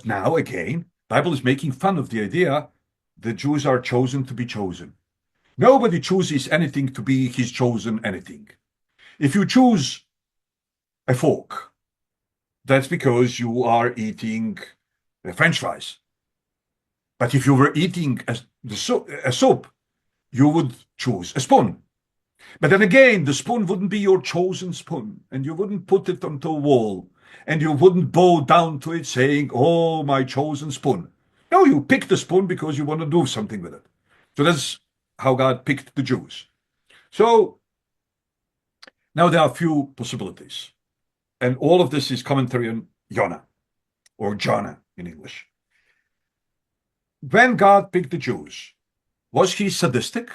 Now, again, Bible is making fun of the idea the Jews are chosen to be chosen. Nobody chooses anything to be his chosen anything. If you choose a fork, that's because you are eating French fries. But if you were eating a soup, you would choose a spoon. But then again, the spoon wouldn't be your chosen spoon, and you wouldn't put it onto a wall, and you wouldn't bow down to it saying, "Oh, my chosen spoon." No, you pick the spoon because you want to do something with it. So that's how God picked the Jews. So now there are a few possibilities. And all of this is commentary on Jonah, or Jonah in English. When God picked the Jews, was he sadistic?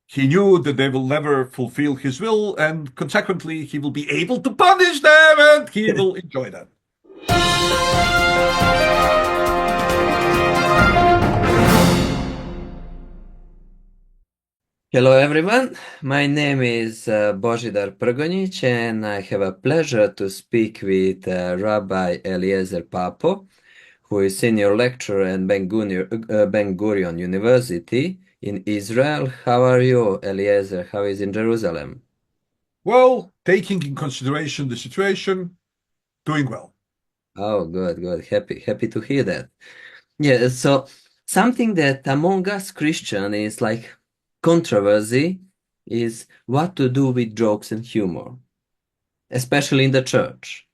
He knew that they will never fulfill his will, and consequently, he will be able to punish them, and he will enjoy that. Hello everyone, my name is Božidar Prgonjić and I have a pleasure to speak with Rabbi Eliezer Papo, who is senior lecturer at Ben Gurion University in Israel. How are you, Eliezer? How is in Jerusalem? Well, taking in consideration the situation, doing well. Oh, good, good. Happy to hear that. Yeah, so something that among us Christian is like controversy is what to do with jokes and humor, especially in the church.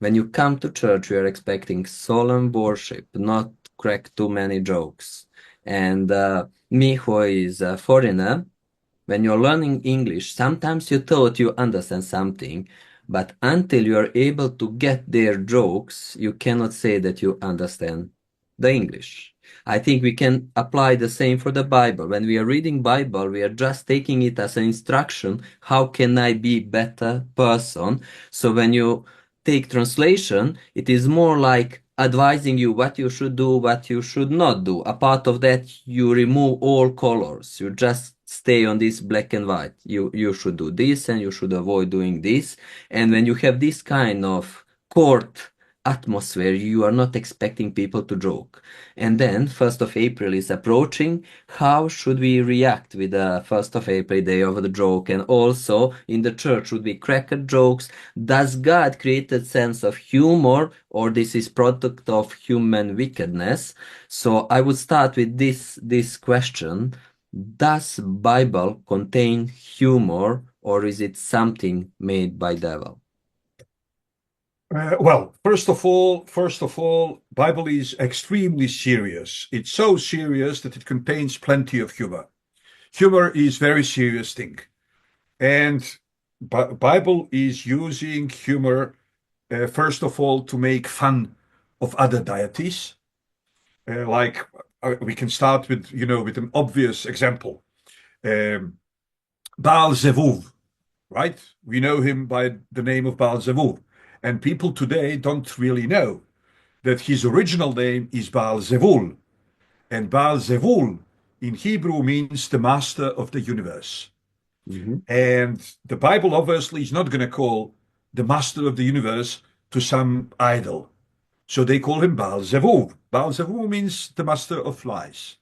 When you come to church, you are expecting solemn worship, not crack too many jokes. And me, who is a foreigner, when you're learning English, sometimes you thought you understand something, but until you are able to get their jokes, you cannot say that you understand the English. I think we can apply the same for the Bible. When we are reading Bible, we are just taking it as an instruction. How can I be better person? So when you take translation, it is more like advising you what you should do, what you should not do. A part of that, you remove all colors. You just stay on this black and white. You should do this and you should avoid doing this. And when you have this kind of court atmosphere, you are not expecting people to joke. And then 1st of April is approaching. How should we react with the 1st of April day of the joke? And also in the church, should we crack at jokes? Does God create a sense of humor, or this is product of human wickedness? So I would start with this question. Does Bible contain humor, or is it something made by devil? Well, first of all, Bible is extremely serious. It's so serious that it contains plenty of humor. Humor is very serious thing. And Bible is using humor, first of all, to make fun of other deities. Like we can start with, with an obvious example. Um, Baal Zevuv, right? We know him by the name of Baal Zevuv. And people today don't really know that his original name is Baal Zevul. And Baal Zevul in Hebrew means the master of the universe. Mhm. And the Bible obviously is not going to call the master of the universe to some idol. So they call him Baal Zevuv. Baal Zevuv means the master of flies.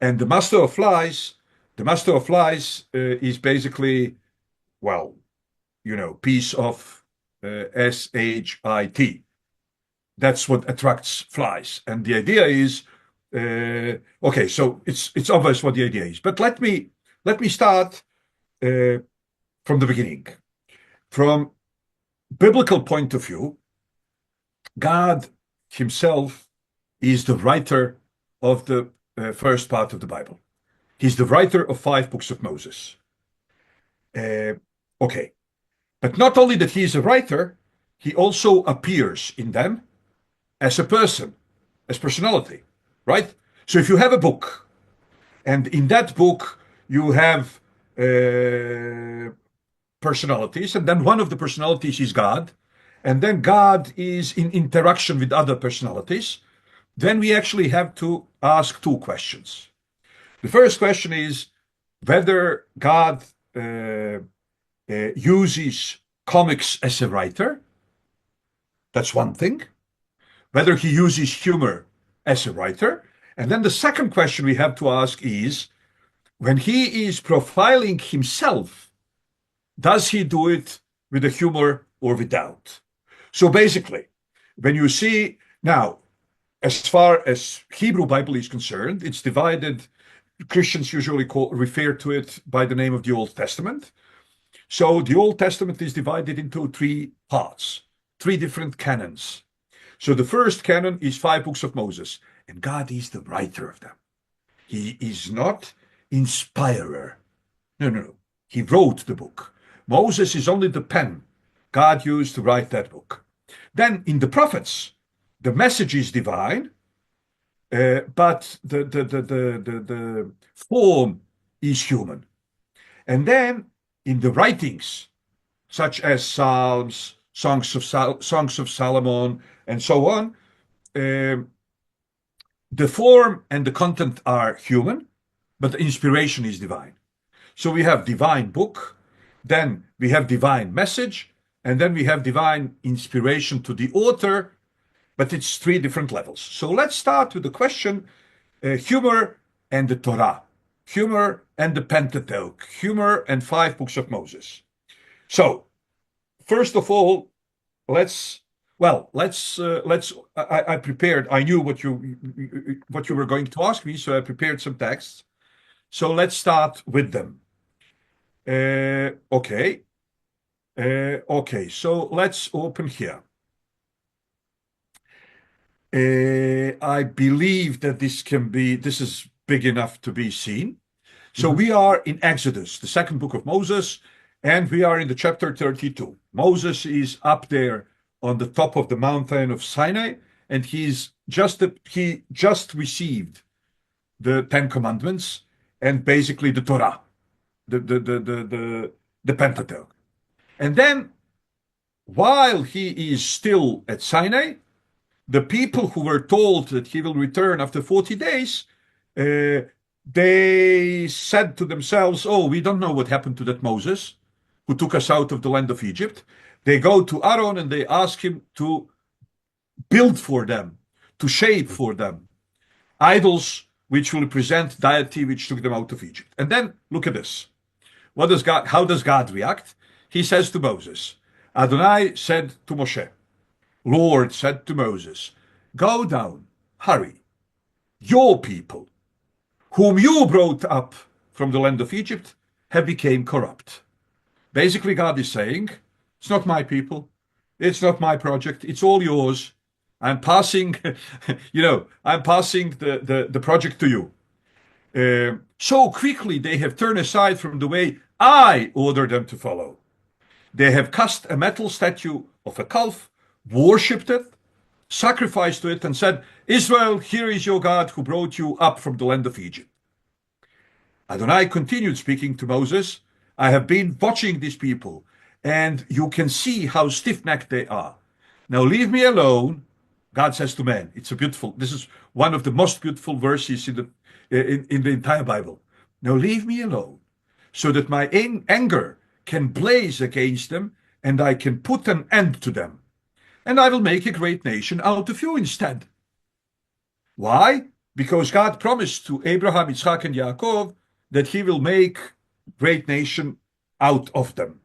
And the master of flies is basically, well, piece of shit. That's what attracts flies. And the idea is, okay, so it's obvious what the idea is. But let me start uh, from the beginning. From biblical point of view, God himself is the writer of the first part of the Bible. He's the writer of 5 books of Moses. Uh, okay. But not only that he is a writer, he also appears in them as a person, as personality, right? So if you have a book, and in that book you have personalities, and then one of the personalities is God, and then God is in interaction with other personalities, then we actually have to ask two questions. The first question is whether God uses comics as a writer. That's one thing. whether he uses humor as a writer. And then the second question we have to ask is, when he is profiling himself, does he do it with a humor or without? So basically, when you see now, as far as Hebrew Bible is concerned, it's divided. Christians usually refer to it by the name of the Old Testament. So the Old Testament is divided into 3 parts, 3 different canons. So the first canon is 5 books of Moses, and God is the writer of them. He is not inspirer. No. He wrote the book. Moses is only the pen God used to write that book. Then in the prophets, the message is divine, but the form is human. And then in the writings, such as Psalms, Songs of Solomon, and so on, the form and the content are human, but the inspiration is divine. So we have divine book, then we have divine message, and then we have divine inspiration to the author, but it's 3 different levels. So let's start with the question, humor and the Torah, humor and the Pentateuch, humor and 5 books of Moses. So first of all, I prepared, I knew what you were going to ask me, so I prepared some texts. So let's start with them. Okay, so let's open here. I believe that this is big enough to be seen. So we are in Exodus, the 2nd book of Moses, and we are in the chapter 32. Moses is up there on the top of the mountain of Sinai, and he just received the 10 commandments and basically the Torah, the Pentateuch. And then while he is still at Sinai, the people who were told that he will return after 40 days, they said to themselves, oh, we don't know what happened to that Moses who took us out of the land of Egypt. They go to Aaron and they ask him to build for them, to shape for them idols which will represent deity which took them out of Egypt. And then look at this. How does God react? He says to Moses, Adonai said to Moshe, Lord said to Moses, go down, hurry. Your people, whom you brought up from the land of Egypt, have become corrupt. Basically, God is saying, it's not my people. It's not my project. It's all yours. I'm passing, I'm passing the project to you. So quickly they have turned aside from the way I ordered them to follow. They have cast a metal statue of a calf, worshipped it, sacrificed to it, and said, Israel, here is your God who brought you up from the land of Egypt. Adonai continued speaking to Moses, I have been watching these people, and you can see how stiff-necked they are. Now leave me alone, God says to man. This is one of the most beautiful verses in the entire Bible. Now leave me alone, so that my anger can blaze against them, and I can put an end to them. And I will make a great nation out of you instead. Why? Because God promised to Abraham, Yitzchak, and Yaakov that he will make great nation out of them.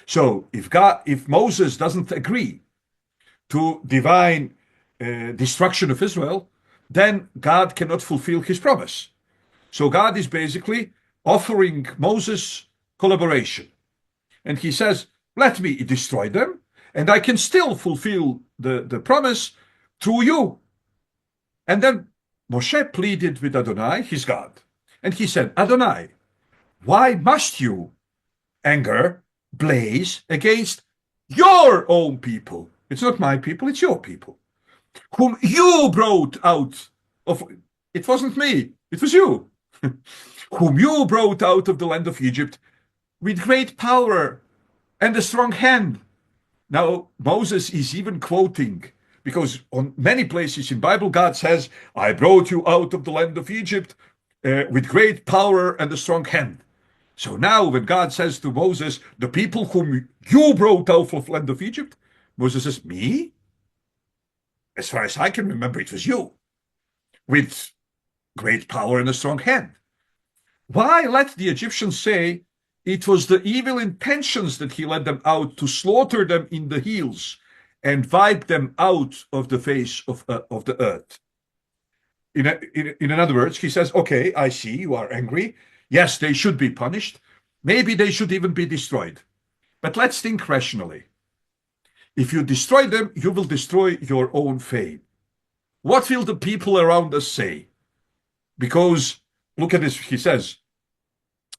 So if Moses doesn't agree to divine destruction of Israel, then God cannot fulfill his promise. So God is basically offering Moses collaboration. And he says, let me destroy them, and I can still fulfill the promise through you. And then Moshe pleaded with Adonai, his God. And he said, Adonai, why must you anger blaze against your own people? It's not my people, it's your people, whom you brought out of, it wasn't me, it was you, whom you brought out of the land of Egypt with great power and a strong hand. Now, Moses is even quoting, because on many places in Bible, God says, I brought you out of the land of Egypt with great power and a strong hand. So now when God says to Moses, the people whom you brought out of the land of Egypt, Moses says, me? as far as I can remember, it was you, with great power and a strong hand. Why let the Egyptians say it was the evil intentions that he led them out to slaughter them in the hills and wipe them out of the face of the earth? In other words, he says, okay, I see you are angry. Yes, they should be punished. Maybe they should even be destroyed. But let's think rationally. If you destroy them, you will destroy your own fame. What will the people around us say? Because, look at this, he says,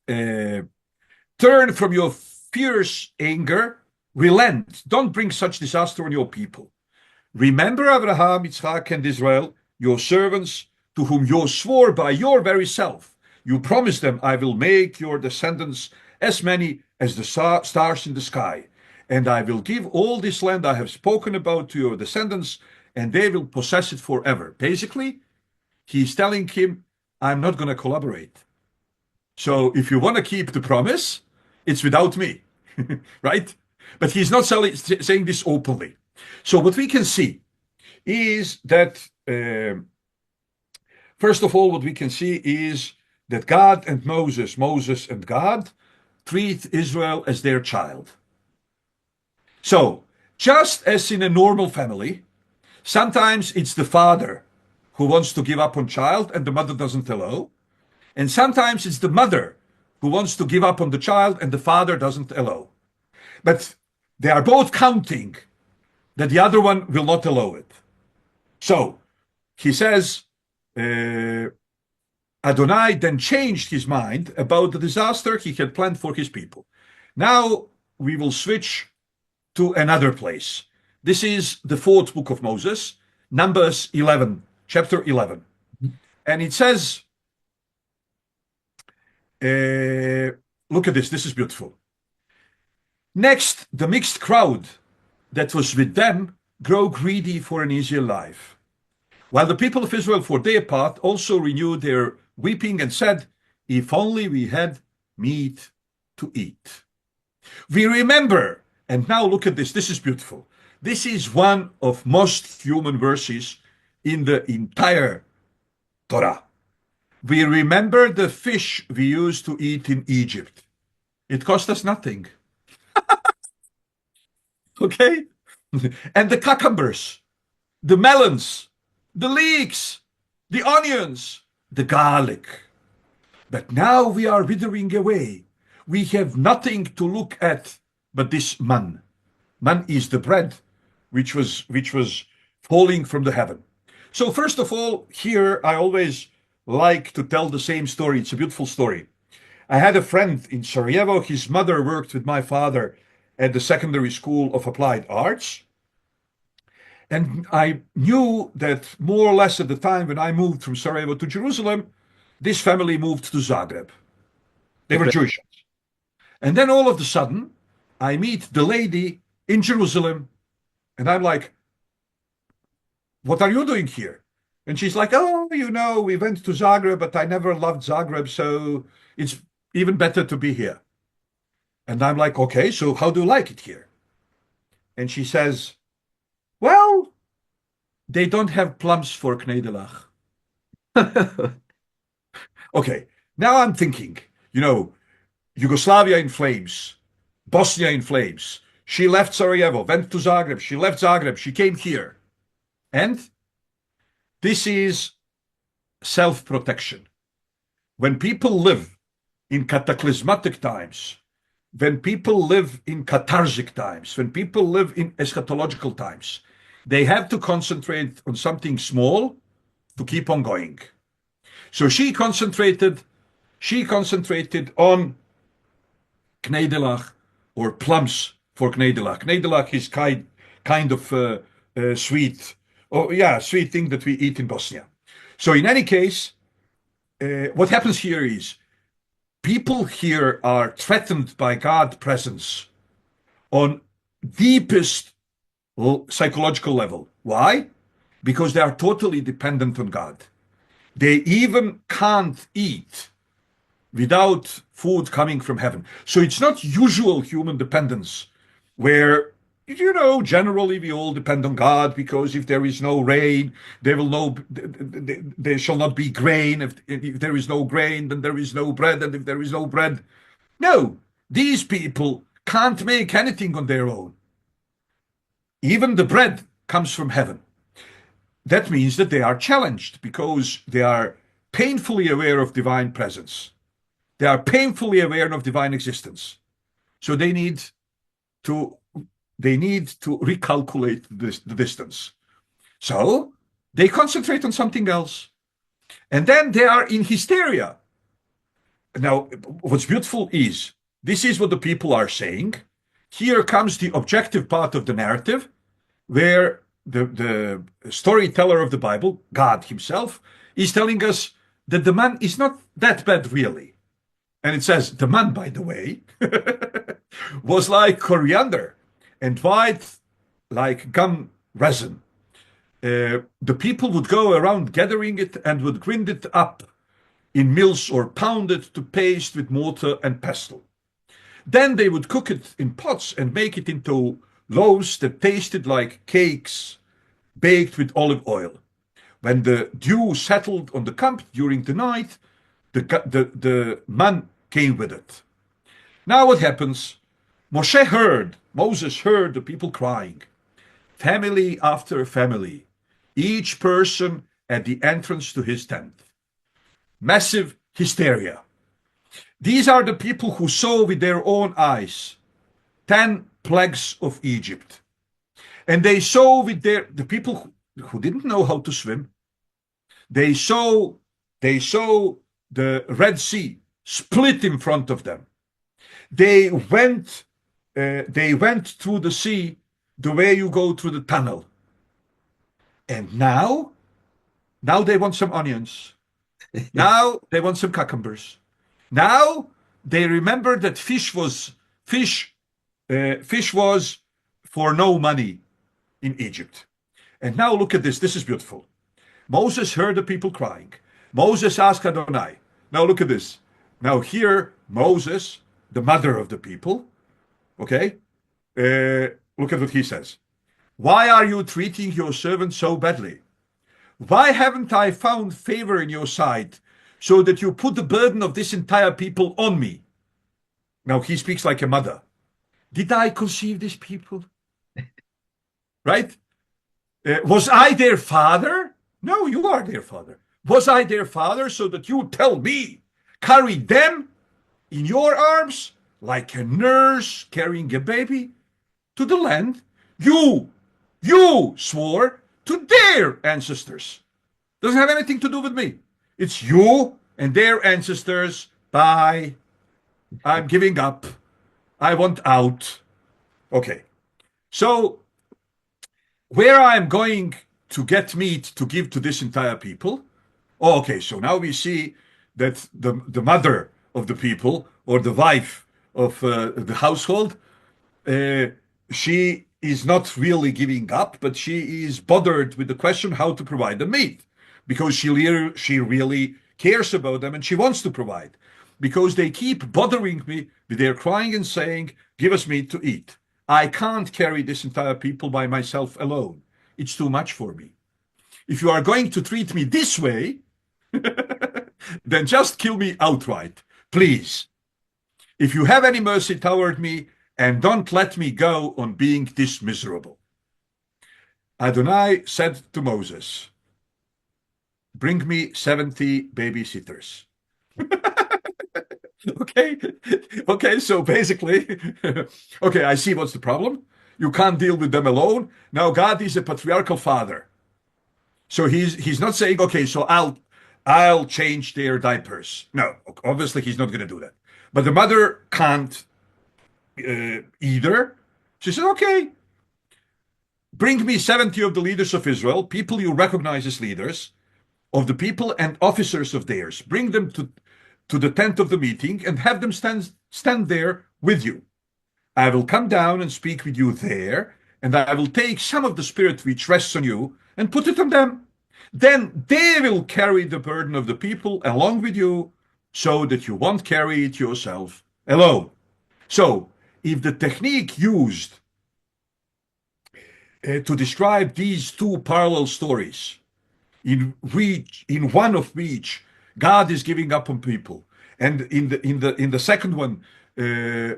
turn from your fierce anger, relent, don't bring such disaster on your people. Remember Abraham, Yitzchak, and Israel, your servants, to whom you swore by your very self. You promised them, I will make your descendants as many as the stars in the sky, and I will give all this land I have spoken about to your descendants, and they will possess it forever. Basically, he's telling him, I'm not going to collaborate. So if you want to keep the promise, it's without me, right? But he's not saying this openly. So what we can see is that, first of all, what we can see is that God and Moses and God treat Israel as their child. So, just as in a normal family, sometimes it's the father who wants to give up on child and the mother doesn't allow. And sometimes it's the mother who wants to give up on the child and the father doesn't allow. But they are both counting that the other one will not allow it. So, he says, Adonai then changed his mind about the disaster he had planned for his people. Now we will switch to another place. This is the fourth book of Moses, Numbers 11, chapter 11. And it says, look at this is beautiful. Next, the mixed crowd that was with them grew greedy for an easier life. While the people of Israel, for their part, also renewed their weeping and said, if only we had meat to eat. We remember, and now look at this is beautiful. This is one of most human verses in the entire Torah. We remember the fish we used to eat in Egypt. It cost us nothing. Okay? And the cucumbers, the melons, the leeks, the onions, the garlic. But now we are withering away. We have nothing to look at but this man. Man is the bread which was falling from the heaven. So first of all, here I always like to tell the same story. It's a beautiful story. I had a friend in Sarajevo. His mother worked with my father at the secondary school of applied arts. And I knew that more or less at the time when I moved from Sarajevo to Jerusalem, this family moved to Zagreb. They were Jewish. And then all of a sudden, I meet the lady in Jerusalem, and I'm like, what are you doing here? And she's like, oh, we went to Zagreb, but I never loved Zagreb, so it's even better to be here. And I'm like, okay, so how do you like it here? And she says, well, they don't have plums for Knedelach. Okay, now I'm thinking, Yugoslavia in flames, Bosnia in flames. She left Sarajevo, went to Zagreb. She left Zagreb. She came here. And this is self-protection. When people live in cataclysmatic times, when people live in catharsic times, when people live in eschatological times, they have to concentrate on something small to keep on going. So she concentrated on Knedelach, or plums for Knedelach. Knedelach is kind of sweet, sweet thing that we eat in Bosnia. So in any case, what happens here is people here are threatened by God's presence on deepest psychological level. Why? Because they are totally dependent on God. They even can't eat without food coming from heaven. So it's not usual human dependence where, you know, generally we all depend on God, because if there is no rain, there shall not be grain. If there is no grain, then there is no bread. And if there is no bread, no, these people can't make anything on their own. Even the bread comes from heaven. That means that they are challenged because they are painfully aware of divine presence. They are painfully aware of divine existence. So they need to recalculate the distance. So they concentrate on something else. And then they are in hysteria. Now, what's beautiful is, this is what the people are saying. Here comes the objective part of the narrative, where the storyteller of the Bible, God himself, is telling us that the man is not that bad, really. And it says, the man, by the way, was like coriander and white like gum resin. The people would go around gathering it and would grind it up in mills or pound it to paste with mortar and pestle. Then they would cook it in pots and make it into loaves that tasted like cakes baked with olive oil. When the dew settled on the camp during the night, the man came with it. Now what happens? Moses heard the people crying, family after family, each person at the entrance to his tent. Massive hysteria. These are the people who saw with their own eyes 10 plagues of Egypt. And they saw with the people who didn't know how to swim. They saw the Red Sea split in front of them. They went through the sea the way you go through the tunnel. And now they want some onions. Now they want some cucumbers. Now they remember that fish was for no money in Egypt. And now look at this. This is beautiful. Moses heard the people crying. Moses asked Adonai. Now look at this. Now here, Moses, the mother of the people, okay, look at what he says. Why are you treating your servant so badly? Why haven't I found favor in your sight so that you put the burden of this entire people on me? Now he speaks like a mother. Did I conceive this people? Right? Was I their father? No, you are their father. Was I their father so that you tell me, carry them in your arms like a nurse carrying a baby to the land you swore to their ancestors? Doesn't have anything to do with me. It's you and their ancestors. Bye. I'm giving up. I want out. Okay. So where I'm going to get meat to give to this entire people. Oh, okay, so now we see that the mother of the people, or the wife of the household, she is not really giving up, but she is bothered with the question how to provide the meat, because she really cares about them and she wants to provide, because they keep bothering me with their crying and saying, give us meat to eat. I can't carry this entire people by myself alone. It's too much for me. If you are going to treat me this way, then just kill me outright, please. If you have any mercy toward me, and don't let me go on being this miserable. Adonai said to Moses, bring me 70 babysitters. Okay, so basically, okay, I see what's the problem. You can't deal with them alone. Now God is a patriarchal father. So he's not saying, okay, so I'll change their diapers. No, obviously he's not going to do that. But the mother can't either. She said, okay, bring me 70 of the leaders of Israel, people you recognize as leaders of the people and officers of theirs. Bring them to the tent of the meeting and have them stand there with you. I will come down and speak with you there, and I will take some of the spirit which rests on you and put it on them. Then they will carry the burden of the people along with you, so that you won't carry it yourself alone. So, if the technique used to describe these two parallel stories, in one of which God is giving up on people, and in the second one,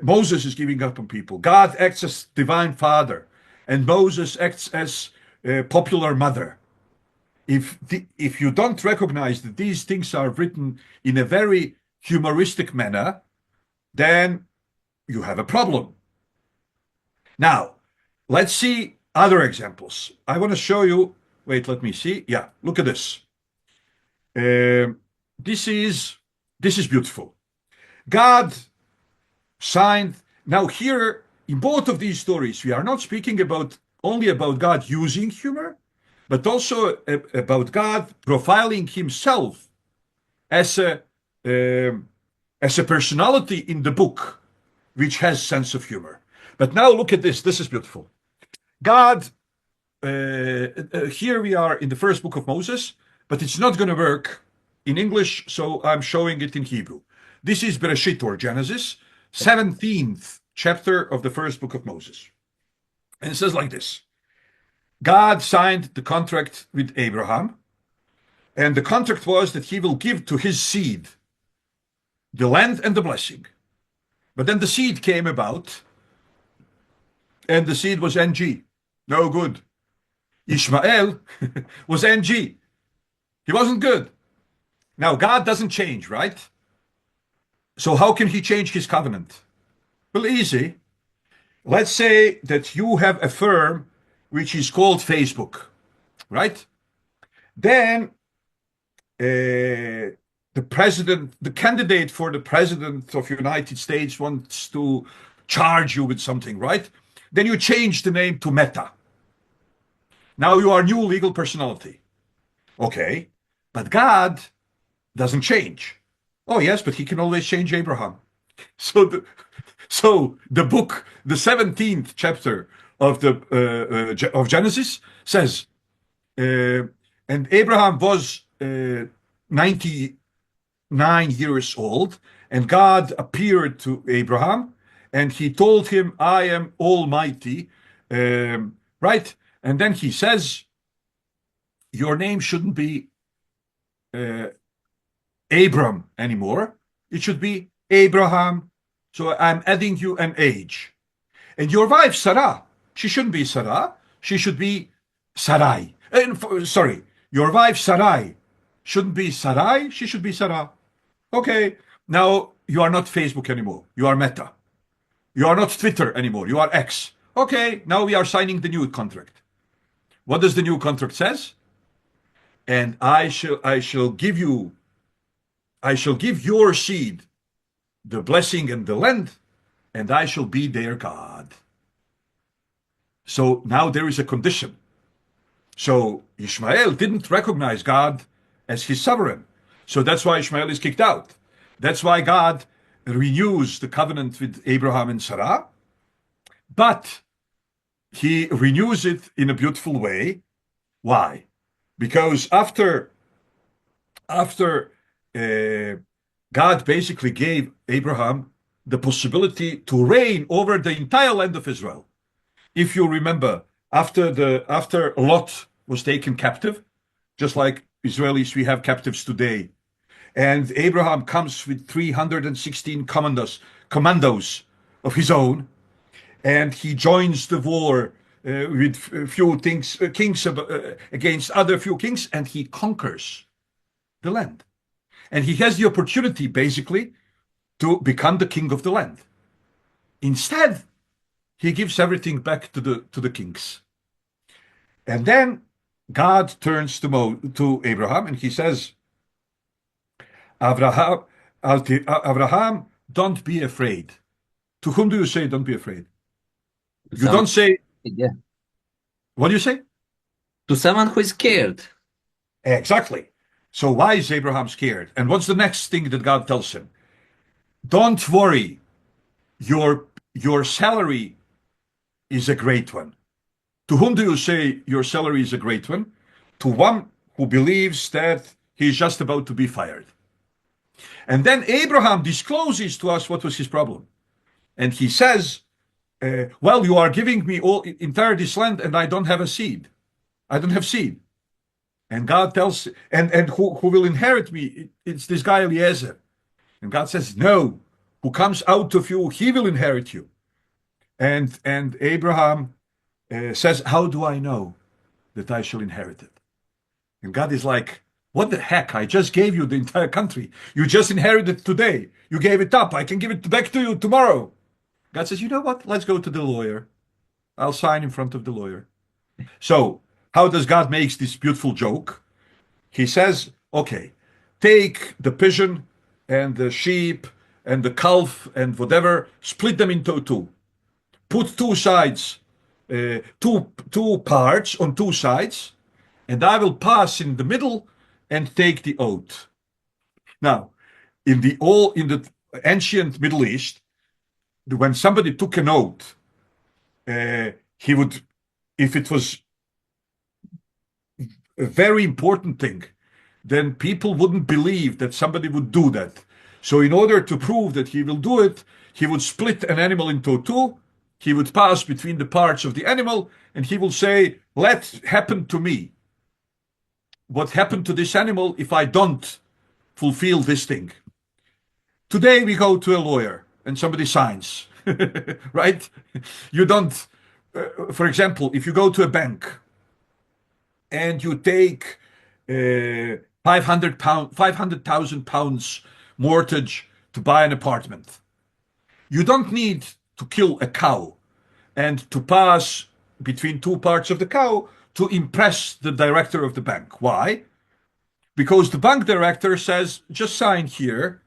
Moses is giving up on people. God acts as divine father, and Moses acts as popular mother. If you don't recognize that these things are written in a very humoristic manner, then you have a problem. Now, let's see other examples. I want to show you. Wait, let me see. Yeah, look at this. This is beautiful. God signed. Now here, in both of these stories, we are not speaking only about God using humor, but also about God profiling himself as a personality in the book, which has sense of humor. But now look at this. This is beautiful. God, here we are in the first book of Moses, but it's not going to work in English, so I'm showing it in Hebrew. This is Bereshit, or Genesis, 17th chapter of the first book of Moses. And it says like this. God signed the contract with Abraham, and the contract was that he will give to his seed the land and the blessing. But then the seed came about, and the seed was NG. No good. Ishmael was NG. He wasn't good. Now, God doesn't change, right? So how can he change his covenant? Well, easy. Let's say that you have a firm which is called Facebook, right? Then the candidate for the president of the United States wants to charge you with something, right? Then you change the name to Meta. Now you are new legal personality. Okay, but God doesn't change. Oh yes, but he can always change Abraham. So the book, the 17th chapter of Genesis says, and Abraham was 99 years old, and God appeared to Abraham, and he told him, I am Almighty, right? And then he says, your name shouldn't be Abram anymore. It should be Abraham. So I'm adding you an age. And your wife, Sarah, she shouldn't be Sarah. She should be Sarai. Sorry, your wife, Sarai, shouldn't be Sarai. She should be Sarah. Okay, now you are not Facebook anymore. You are Meta. You are not Twitter anymore. You are X. Okay, now we are signing the new contract. What does the new contract says? And I shall give your seed the blessing and the land, and I shall be their God. So now there is a condition. So Ishmael didn't recognize God as his sovereign. So that's why Ishmael is kicked out. That's why God renews the covenant with Abraham and Sarah. But he renews it in a beautiful way. Why? Because after God basically gave Abraham the possibility to reign over the entire land of Israel. If you remember, after Lot was taken captive, just like Israelis, we have captives today, and Abraham comes with 316 commandos of his own, and he joins the war with few kings against other few kings, and he conquers the land. And he has the opportunity, basically, to become the king of the land. Instead, he gives everything back to the kings. And then God turns to Abraham and he says, Abraham, don't be afraid. To whom do you say don't be afraid? You don't say, yeah. What do you say? To someone who is scared. Exactly. So why is Abraham scared? And what's the next thing that God tells him? Don't worry. Your salary is a great one. To whom do you say your salary is a great one? To one who believes that he's just about to be fired. And then Abraham discloses to us what was his problem. And he says, well, you are giving me all entire this land, and I don't have a seed. I don't have seed. And God tells, and who will inherit me? It's this guy Eliezer. And God says, no, who comes out of you, he will inherit you. And Abraham says, how do I know that I shall inherit it? And God is like, what the heck? I just gave you the entire country. You just inherited it today. You gave it up. I can give it back to you tomorrow. God says, you know what? Let's go to the lawyer. I'll sign in front of the lawyer. So how does God make this beautiful joke? He says, okay, take the pigeon and the sheep and the calf and whatever, split them into two. Put two sides, two parts on two sides, and I will pass in the middle and take the oath. Now, in the ancient Middle East, when somebody took an oath, he would, if it was a very important thing, then people wouldn't believe that somebody would do that. So in order to prove that he will do it, he would split an animal into two. He would pass between the parts of the animal, and he will say, let happen to me what happened to this animal if I don't fulfill this thing. Today we go to a lawyer and somebody signs, right? You don't, for example, if you go to a bank and you take 500,000 pounds mortgage to buy an apartment, you don't need to kill a cow and to pass between two parts of the cow to impress the director of the bank. Why? Because the bank director says, just sign here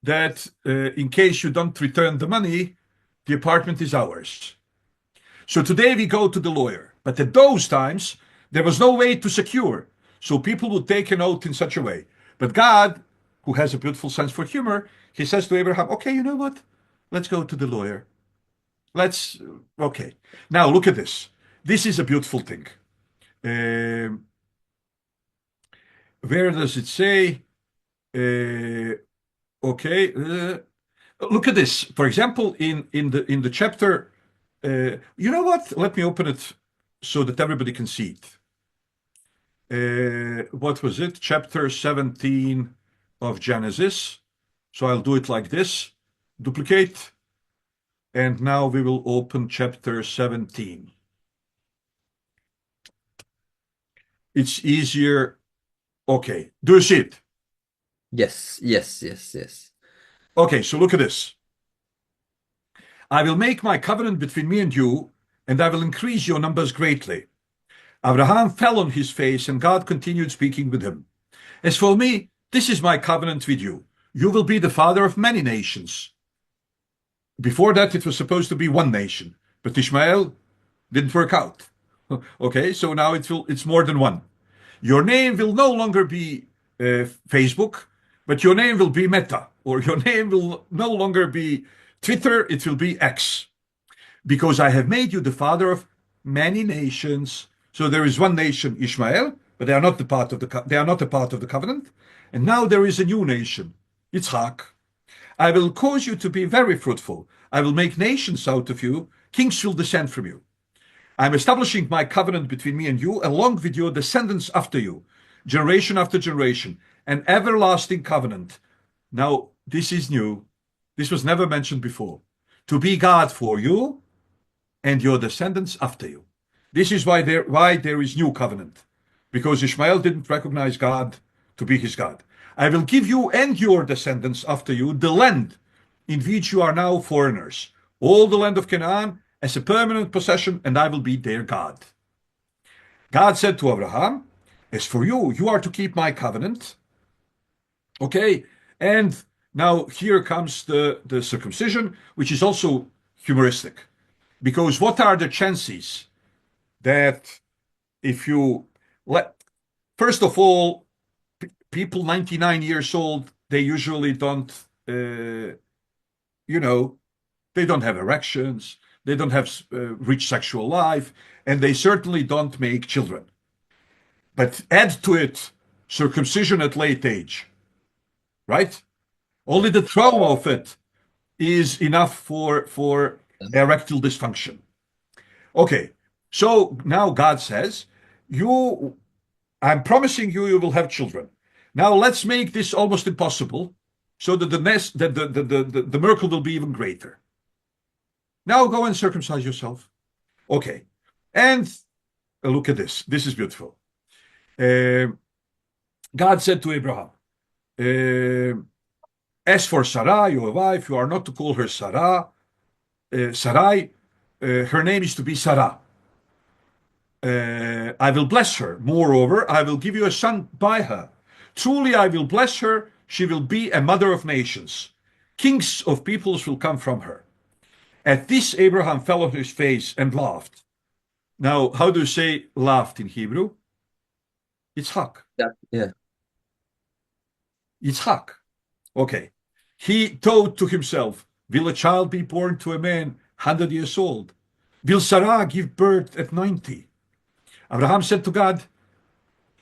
that in case you don't return the money, the apartment is ours. So today we go to the lawyer. But at those times, there was no way to secure. So people would take an oath in such a way. But God, who has a beautiful sense for humor, he says to Abraham, okay, you know what? Let's go to the lawyer. Okay. Now look at this. This is a beautiful thing. Where does it say? Okay. Look at this. For example, in the chapter, you know what? Let me open it so that everybody can see it. What was it? Chapter 17 of Genesis. So I'll do it like this. Duplicate. And now we will open chapter 17. It's easier. Okay. Do you see it? Yes, yes, yes, yes. Okay, so look at this. I will make my covenant between me and you, and I will increase your numbers greatly. Abraham fell on his face, and God continued speaking with him. As for me, this is my covenant with you. You will be the father of many nations. Before that, it was supposed to be one nation, but Ishmael didn't work out. Okay, so now it's more than one. Your name will no longer be Facebook, but your name will be Meta, or your name will no longer be Twitter, it will be X. Because I have made you the father of many nations. So there is one nation, Ishmael, but they are not a part of the covenant. And now there is a new nation, Yitzhak. I will cause you to be very fruitful. I will make nations out of you. Kings will descend from you. I'm establishing my covenant between me and you, along with your descendants after you, generation after generation, an everlasting covenant. Now, this is new. This was never mentioned before. To be God for you and your descendants after you. This is why there is new covenant. Because Ishmael didn't recognize God to be his God. I will give you and your descendants after you the land in which you are now foreigners, all the land of Canaan as a permanent possession, and I will be their God. God said to Abraham, as for you, you are to keep my covenant. Okay, and now here comes the circumcision, which is also humoristic. Because what are the chances that if you let, first of all, people 99 years old, they usually don't, they don't have erections, they don't have rich sexual life, and they certainly don't make children. But add to it circumcision at late age, right? Only the trauma of it is enough for erectile dysfunction. Okay, so now God says, I'm promising you, you will have children. Now let's make this almost impossible, so that the miracle will be even greater. Now go and circumcise yourself. Okay, and look at this. This is beautiful. God said to Abraham, as for Sarah, your wife, you are not to call her Sarai. Her name is to be Sarah. I will bless her. Moreover, I will give you a son by her. Truly, I will bless her. She will be a mother of nations. Kings of peoples will come from her. At this, Abraham fell on his face and laughed. Now, how do you say laughed in Hebrew? Yitzhak. Yeah. Yitzhak. Okay. He thought to himself, will a child be born to a man 100 years old? Will Sarah give birth at 90? Abraham said to God,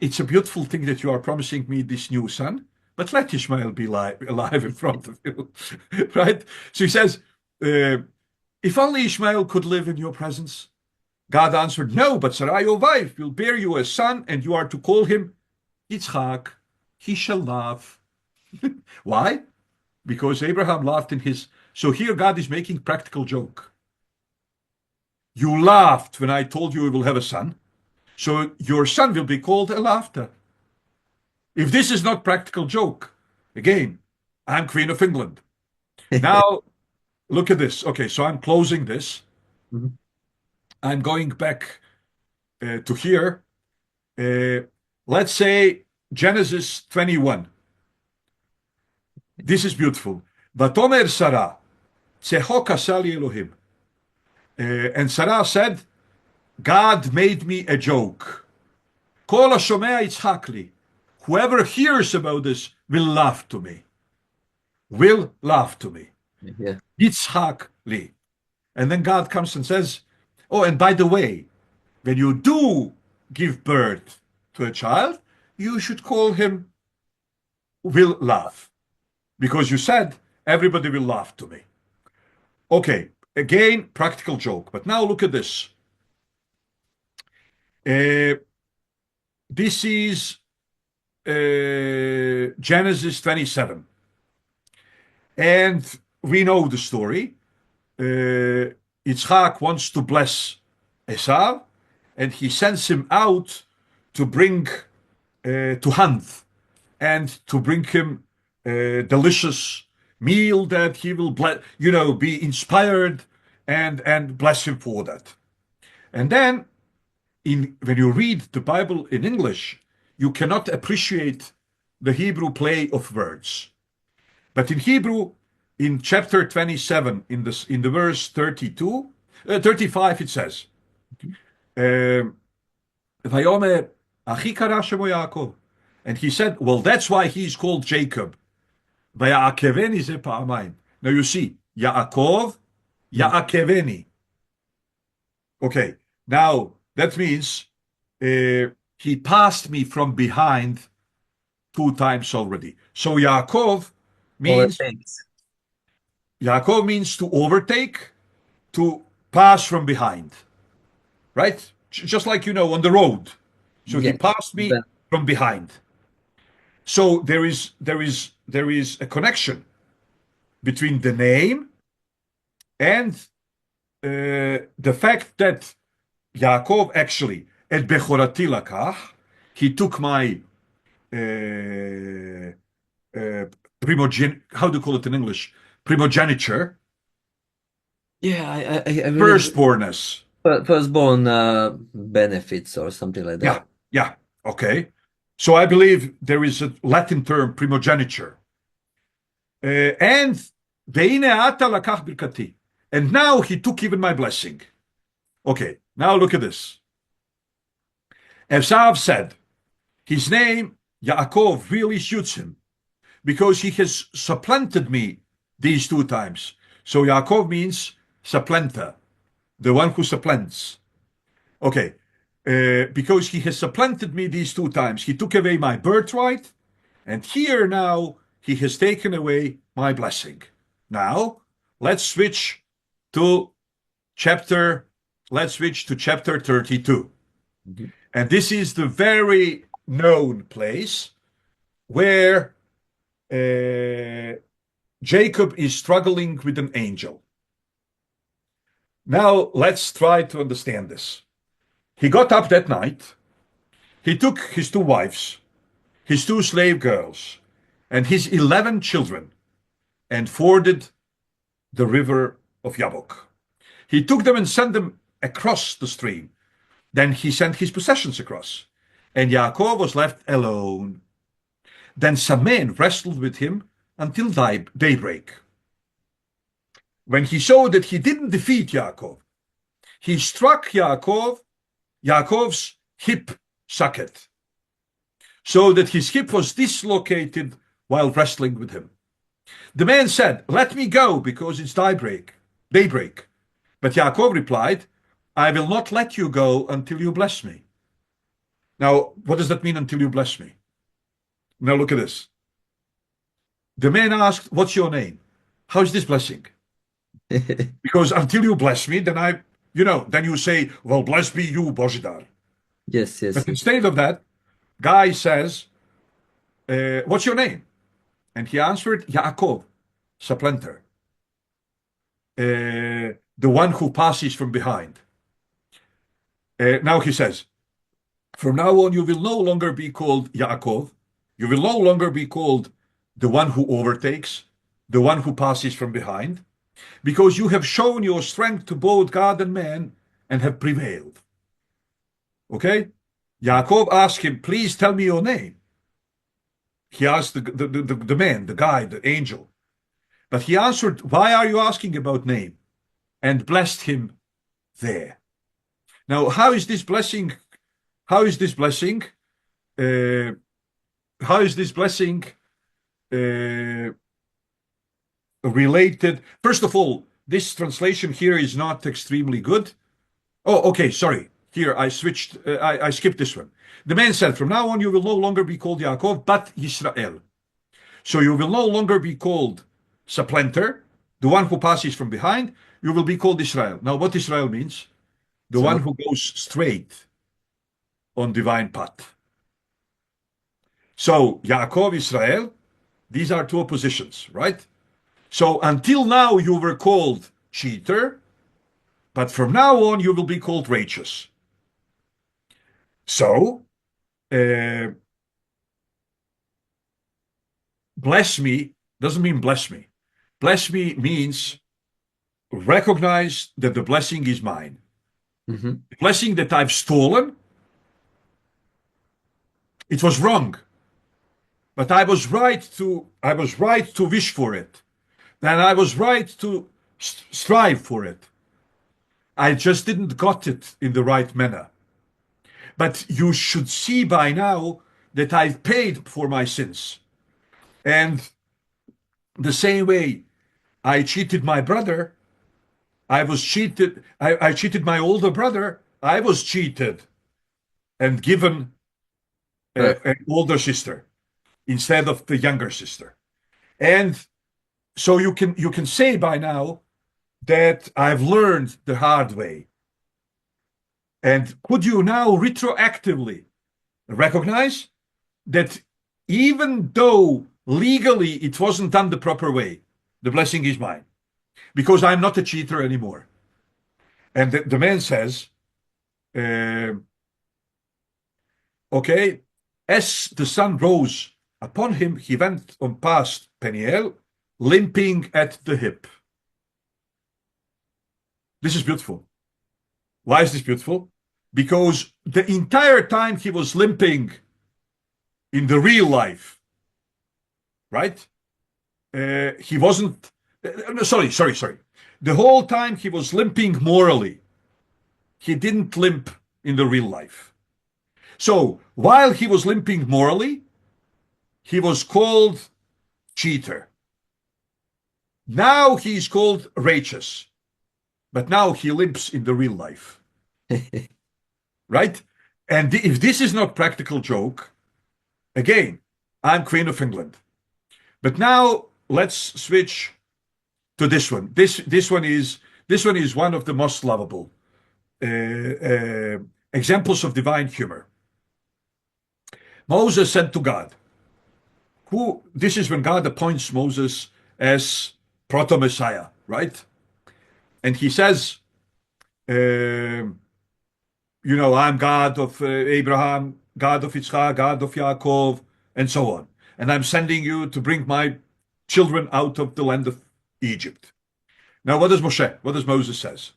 it's a beautiful thing that you are promising me this new son, but let Ishmael be alive in front of you. Right? So he says, if only Ishmael could live in your presence. God answered, no, but Sarah, your wife, will bear you a son, and you are to call him Yitzhak. He shall laugh. Why? Because Abraham laughed in his... So here God is making practical joke. You laughed when I told you you will have a son, so your son will be called a laughter. If this is not practical joke, again, I'm Queen of England. Now, look at this. Okay, so I'm closing this. Mhm. I'm going back to here. Let's say Genesis 21. This is beautiful. Vatomer Sarah, Tzeho kasali Elohim. And Sarah said, God made me a joke. Kol hashomea yitzhak li. Whoever hears about this will laugh to me. Will laugh to me. Yeah. Yitzhak li. And then God comes and says, oh, and by the way, when you do give birth to a child, you should call him will laugh. Because you said everybody will laugh to me. Okay, again, practical joke. But now look at this. This is Genesis 27. And we know the story. Yitzhak wants to bless Esau, and he sends him out to bring, to hunt, and to bring him a delicious meal that he will, be inspired and bless him for that. And then, when you read the Bible in English, you cannot appreciate the Hebrew play of words. But in Hebrew, in chapter 27, in the verse 35, it says, Vayomer achi kara shemo Yaakov. And he said, well, that's why he's called Jacob. Vaya'akeveni ze pa'amayim. Now you see, Yaakov, Ya'akeveni. Okay, now that means he passed me from behind 2 times already. So Yaakov means to overtake, to pass from behind, right? Just like on the road. So he passed me from behind. So there is a connection between the name and the fact that Yaakov actually et bechorati lakach, he took my how do you call it in English? Primogeniture. Yeah, I really Firstbornness. Firstborn benefits or something like that. Yeah. Okay. So I believe there is a Latin term, primogeniture. And ve'ine ata lakach birkati. And now he took even my blessing. Okay, now look at this. Esav said, his name, Yaakov, really suits him because he has supplanted me these 2 times. So Yaakov means supplanter, the one who supplants. Okay, because he has supplanted me these 2 times. He took away my birthright, and here now he has taken away my blessing. Now, let's switch to let's switch to chapter 32. Mhm. And this is the very known place where Jacob is struggling with an angel. Now, let's try to understand this. He got up that night. He took his 2 wives, his 2 slave girls, and his 11 children, and forded the river of Jabbok. He took them and sent them across the stream. Then he sent his possessions across, and Yaakov was left alone. Then some men wrestled with him until daybreak. When he saw that he didn't defeat Yaakov, he struck Yaakov's hip socket, so that his hip was dislocated while wrestling with him. The man said, "Let me go, because it's daybreak. But Yaakov replied, "I will not let you go until you bless me." Now, what does that mean, until you bless me? Now look at this. The man asked, "What's your name?" How is this blessing? Because until you bless me, then then you say, "Well, bless be you, Božidar." Yes, yes. But instead of that, guy says, "What's your name?" And he answered, "Yaakov, supplanter, the one who passes from behind." Now he says, "From now on, you will no longer be called Yaakov. You will no longer be called the one who overtakes, the one who passes from behind, because you have shown your strength to both God and man and have prevailed." Okay? Yaakov asked him, "Please tell me your name." He asked the man, the guy, the angel. But he answered, "Why are you asking about name?" And blessed him there. Now, how is this blessing related? First of all, this translation here is not extremely good. Oh, okay, sorry. Here I switched, I skipped this one. The man said, "From now on you will no longer be called Yaakov, but Yisrael." So you will no longer be called supplanter, the one who passes from behind. You will be called Israel. Now, what Israel means? The one who goes straight on divine path. So Yaakov, Israel, these are 2 oppositions, right? So until now you were called cheater, but from now on you will be called righteous. So, bless me doesn't mean bless me. Bless me means recognize that the blessing is mine. Mm-hmm. The blessing that I've stolen, it was wrong. But I was right to wish for it. And I was right to strive for it. I just didn't got it in the right manner. But you should see by now that I've paid for my sins. And the same way I cheated my brother, I cheated my older brother, I was cheated and given an older sister instead of the younger sister. And so you can say by now that I've learned the hard way. And could you now retroactively recognize that even though legally it wasn't done the proper way, the blessing is mine, because I'm not a cheater anymore? And the man says, okay, as the sun rose upon him, he went on past Peniel, limping at the hip. This is beautiful. Why is this beautiful? Because the entire time he was limping in the real life, right? He wasn't, sorry. The whole time he was limping morally. He didn't limp in the real life. So while he was limping morally, he was called cheater. Now he is called righteous. But now he limps in the real life. Right? And if this is not practical joke, again, I'm Queen of England. But now let's switch to this one. This one is This one is one of the most lovable examples of divine humor. Moses said to God, this is when God appoints Moses as proto-Messiah, right? And he says, I'm God of Abraham, God of Yitzchak, God of Yaakov, and so on. And I'm sending you to bring my children out of the land of Egypt. Now, what does Moses says?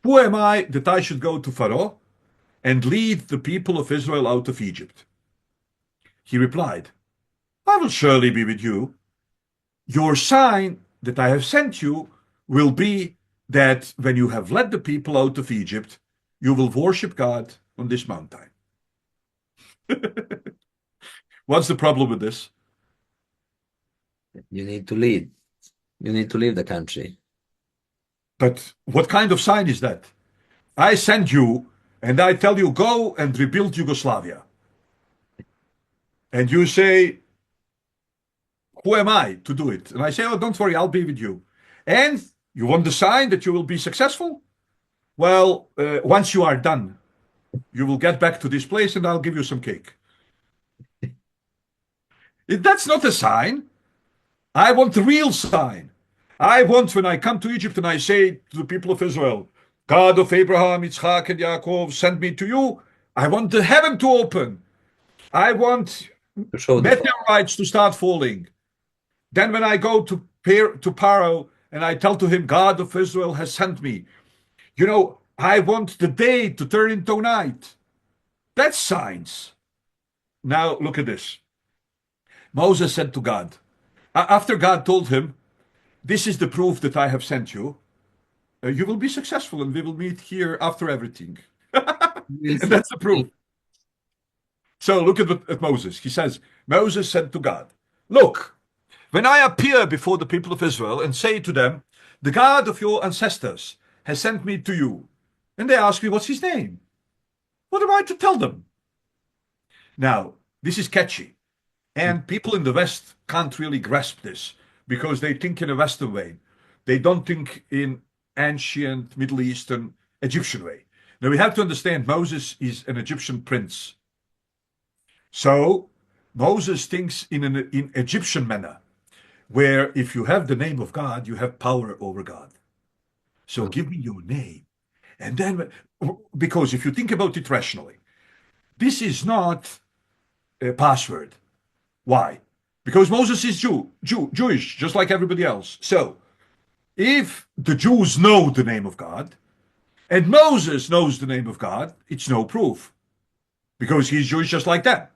Who am I that I should go to Pharaoh and lead the people of Israel out of Egypt? He replied, I will surely be with you. Your sign that I have sent you will be that when you have led the people out of Egypt, you will worship God on this mountain. What's the problem with this? You need to lead. You need to leave the country. But what kind of sign is that? I send you and I tell you, go and rebuild Yugoslavia. And you say, who am I to do it? And I say, oh, don't worry, I'll be with you. And you want the sign that you will be successful? Well, once you are done, you will get back to this place and I'll give you some cake. That's not a sign. I want the real sign. I want when I come to Egypt and I say to the people of Israel, God of Abraham, Yitzchak, and Yaakov, send me to you. I want the heaven to open. I want meteorites to start falling. Then when I go to Pharaoh and I tell to him, God of Israel has sent me. I want the day to turn into night. That's signs. Now look at this. Moses said to God, after God told him, this is the proof that I have sent you, you will be successful and we will meet here after everything. And that's the proof. So look at Moses. He says, Moses said to God, look, when I appear before the people of Israel and say to them, the God of your ancestors has sent me to you, and they ask me, what's his name? What am I to tell them? Now, this is catchy. And people in the West can't really grasp this because they think in a Western way. They don't think in ancient Middle Eastern Egyptian way. Now, we have to understand Moses is an Egyptian prince. So Moses thinks in an Egyptian manner, where if you have the name of God, you have power over God. So give me your name. And then, because if you think about it rationally, this is not a password. Why? Because Moses is Jewish, just like everybody else. So if the Jews know the name of God, and Moses knows the name of God, it's no proof. Because he's Jewish just like them.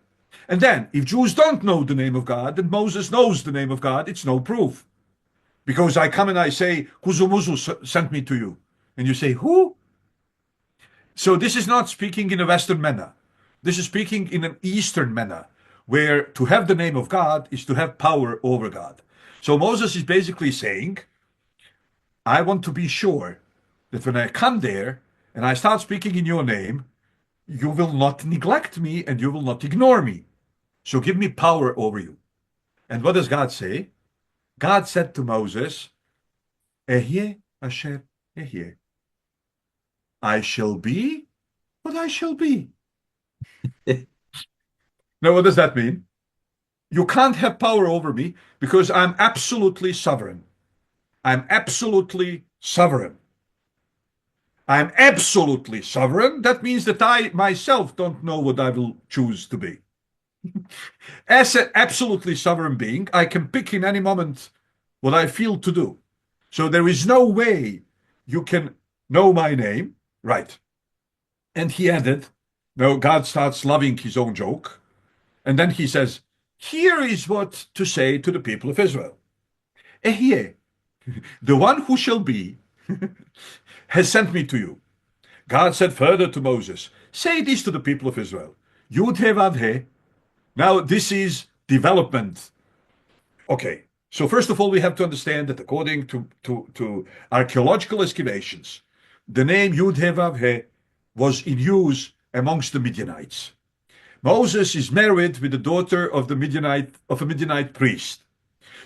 And then, if Jews don't know the name of God, and Moses knows the name of God, it's no proof. Because I come and I say, Kuzumuzu sent me to you. And you say, who? So this is not speaking in a Western manner. This is speaking in an Eastern manner, where to have the name of God is to have power over God. So Moses is basically saying, I want to be sure that when I come there and I start speaking in your name, you will not neglect me and you will not ignore me. So give me power over you. And what does God say? God said to Moses, Ehyeh Asher Ehyeh. I shall be what I shall be. Now, what does that mean? You can't have power over me because I'm absolutely sovereign. I'm absolutely sovereign. I'm absolutely sovereign. That means that I myself don't know what I will choose to be. As an absolutely sovereign being, I can pick in any moment what I feel to do. So there is no way you can know my name. Right. And he added, no, God starts loving his own joke. And then he says, here is what to say to the people of Israel. Ehyeh, the one who shall be, has sent me to you. God said further to Moses, say this to the people of Israel. Yud-Heh Vav-Heh. Now, this is development. Okay, so first of all, we have to understand that according to archaeological excavations, the name Yud-Heh Vav-Heh was in use amongst the Midianites. Moses is married with the daughter of a Midianite priest.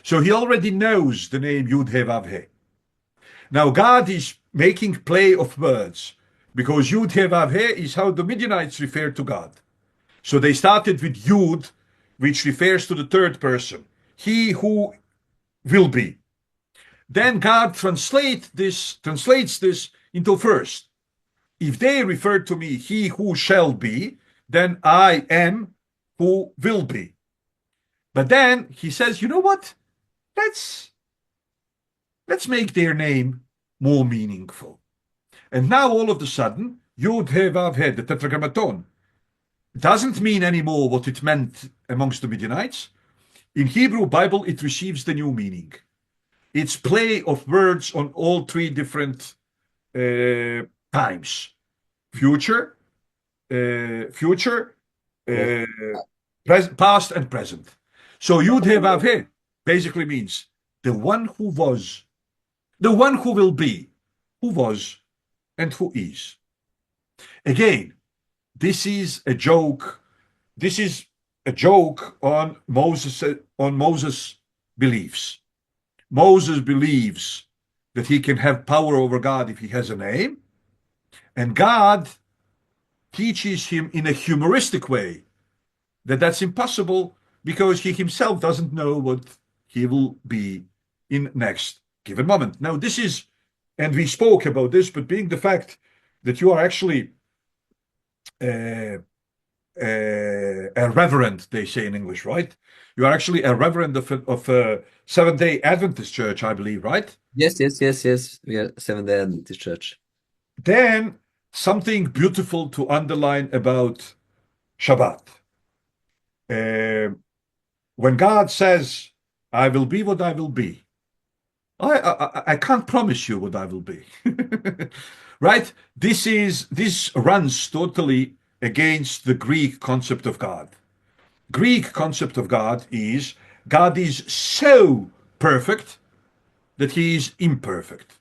So he already knows the name Yud-Heh Vav-Heh. Now God is making play of words because Yud He Vav He is how the Midianites refer to God. So they started with Yud, which refers to the third person, he who will be. Then God translates this into first. If they refer to me, he who shall be, then I am who will be. But then he says, you know what? Let's make their name more meaningful. And now all of a sudden, Yud He Vav He, the tetragrammaton, doesn't mean anymore what it meant amongst the Midianites. In Hebrew Bible, it receives the new meaning. It's play of words on all three different times: future, past, and present. So Yud He Vav He basically means the one who was, the one who will be, who was, and who is. Again, this is a joke. This is a joke on Moses' beliefs. Moses believes that he can have power over God if he has a name, and God teaches him in a humoristic way that that's impossible because he himself doesn't know what he will be in next given moment. Now this is, and we spoke about this, but being the fact that you are actually a reverend, they say in English, right? You are actually a reverend of a Seventh-day Adventist church, I believe, right? Yes. We are Seventh-day Adventist church. Then something beautiful to underline about Shabbat. When God says, I will be what I will be, I can't promise you what I will be. Right? This runs totally against the Greek concept of God. Greek concept of God is so perfect that he is imperfect.